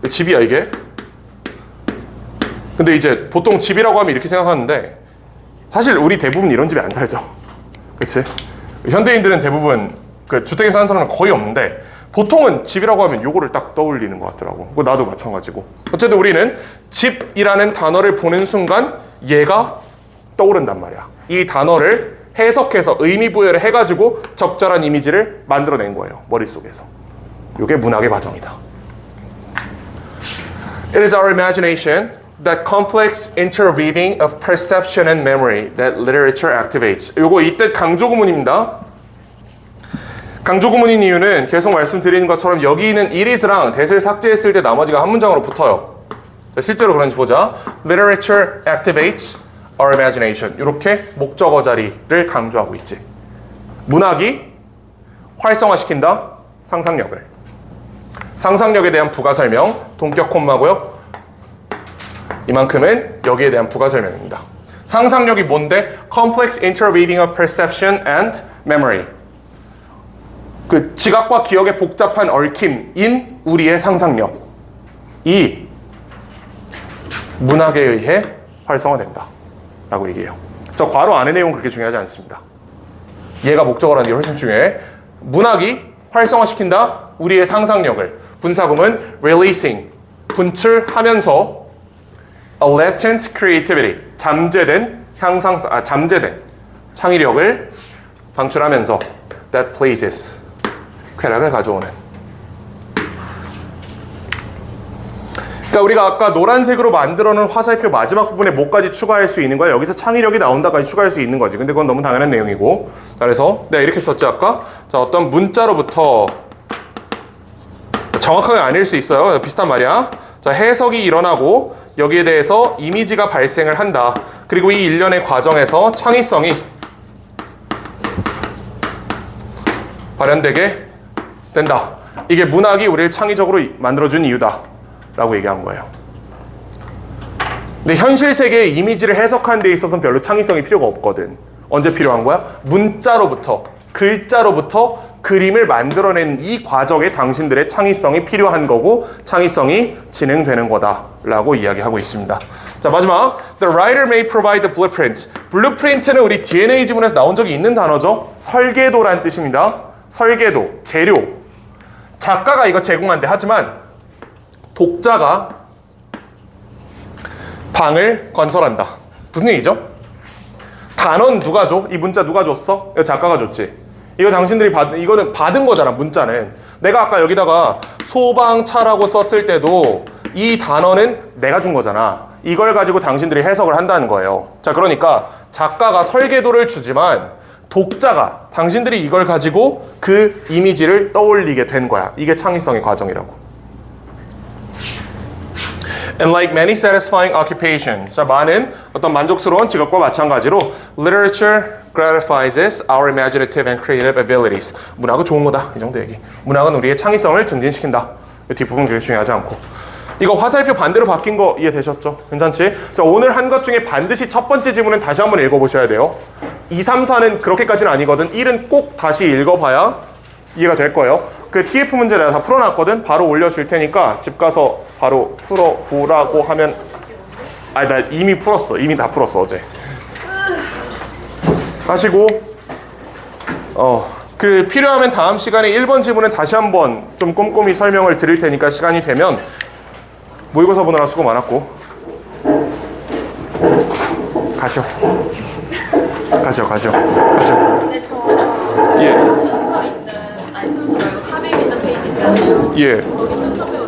집이야, 이게. 근데 이제 보통 집이라고 하면 이렇게 생각하는데 사실 우리 대부분 이런 집에 안 살죠. 그치? 현대인들은 대부분 그 주택에 사는 사람은 거의 없는데 보통은 집이라고 하면 요거를 딱 떠올리는 것 같더라고. 나도 마찬가지고. 어쨌든 우리는 집이라는 단어를 보는 순간 얘가 떠오른단 말이야. 이 단어를 해석해서 의미 부여를 해가지고 적절한 이미지를 만들어낸 거예요, 머릿속에서. 요게 문학의 과정이다. It is our imagination, that complex interweaving of perception and memory that literature activates. 요거 이 뜻 강조 구문입니다. 강조 구문인 이유는 계속 말씀드리는 것처럼 여기 있는 it is랑 that을 삭제했을 때 나머지가 한 문장으로 붙어요. 자, 실제로 그런지 보자. Literature activates our imagination. 이렇게 목적어 자리를 강조하고 있지. 문학이 활성화시킨다, 상상력을. 상상력에 대한 부가 설명, 동격 콤마고요. 이만큼은 여기에 대한 부가 설명입니다. 상상력이 뭔데? Complex interweaving of perception and memory. 그 지각과 기억의 복잡한 얽힘인 우리의 상상력. 이 문학에 의해 활성화된다 라고 얘기해요. 저 괄호 안의 내용은 그렇게 중요하지 않습니다. 얘가 목적어라는 게 훨씬 중요해. 문학이 활성화시킨다 우리의 상상력을. 분사구문 releasing, 분출하면서 a latent creativity, 잠재된 창의력을 방출하면서 that pleases, 쾌락을 가져오는. 그러니까 우리가 아까 노란색으로 만들어 놓은 화살표 마지막 부분에 뭐까지 추가할 수 있는 거야? 여기서 창의력이 나온다까지 추가할 수 있는 거지. 근데 그건 너무 당연한 내용이고. 자, 그래서 내가 이렇게 썼지 아까. 자, 어떤 문자로부터, 정확하게 아닐 수 있어요. 비슷한 말이야. 자, 해석이 일어나고 여기에 대해서 이미지가 발생을 한다. 그리고 이 일련의 과정에서 창의성이 발현되게 된다. 이게 문학이 우리를 창의적으로 만들어준 이유다 라고 얘기한 거예요. 근데 현실 세계의 이미지를 해석하는 데 있어서는 별로 창의성이 필요가 없거든. 언제 필요한 거야? 문자로부터, 글자로부터 그림을 만들어낸 이 과정에 당신들의 창의성이 필요한 거고 창의성이 진행되는 거다라고 이야기하고 있습니다. 자, 마지막 The writer may provide the blueprint. blueprint는 우리 DNA 지문에서 나온 적이 있는 단어죠. 설계도란 뜻입니다. 설계도, 재료. 작가가 이거 제공한대. 하지만 독자가 방을 건설한다. 무슨 얘기죠? 단어는 누가 줘? 이 문자 누가 줬어? 이거 작가가 줬지. 이거 당신들이 이거는 받은 거잖아, 문자는. 내가 아까 여기다가 소방차라고 썼을 때도 이 단어는 내가 준 거잖아. 이걸 가지고 당신들이 해석을 한다는 거예요. 자, 그러니까 작가가 설계도를 주지만 독자가, 당신들이 이걸 가지고 그 이미지를 떠올리게 된 거야. 이게 창의성의 과정이라고. And like many satisfying occupations, 자, 많은 어떤 만족스러운 직업과 마찬가지로 literature gratifies our imaginative and creative abilities. 문학은 좋은 거다. 이 정도 얘기. 문학은 우리의 창의성을 증진시킨다. 이 뒷부분 그렇게 중요하지 않고. 이거 화살표 반대로 바뀐 거 이해되셨죠? 괜찮지? 자, 오늘 한 것 중에 반드시 첫 번째 지문은 다시 한번 읽어보셔야 돼요. 2, 3, 4는 그렇게까지는 아니거든. 1은 꼭 다시 읽어봐야 이해가 될 거예요. 그 TF 문제 내가 다 풀어놨거든. 바로 올려줄 테니까 집 가서 바로 풀어보라고 하면, 아니 나 이미 풀었어. 이미 다 풀었어 어제. 하시고 그 필요하면 다음 시간에 1번 지문은 다시 한번 좀 꼼꼼히 설명을 드릴 테니까 시간이 되면 모의고사 보느라 수고 많았고 가시오. 가시오. 근데 저 예. 순서 있는 아니 순서 말고 삽입 있는 페이지 있잖아요. 예. 거기 순서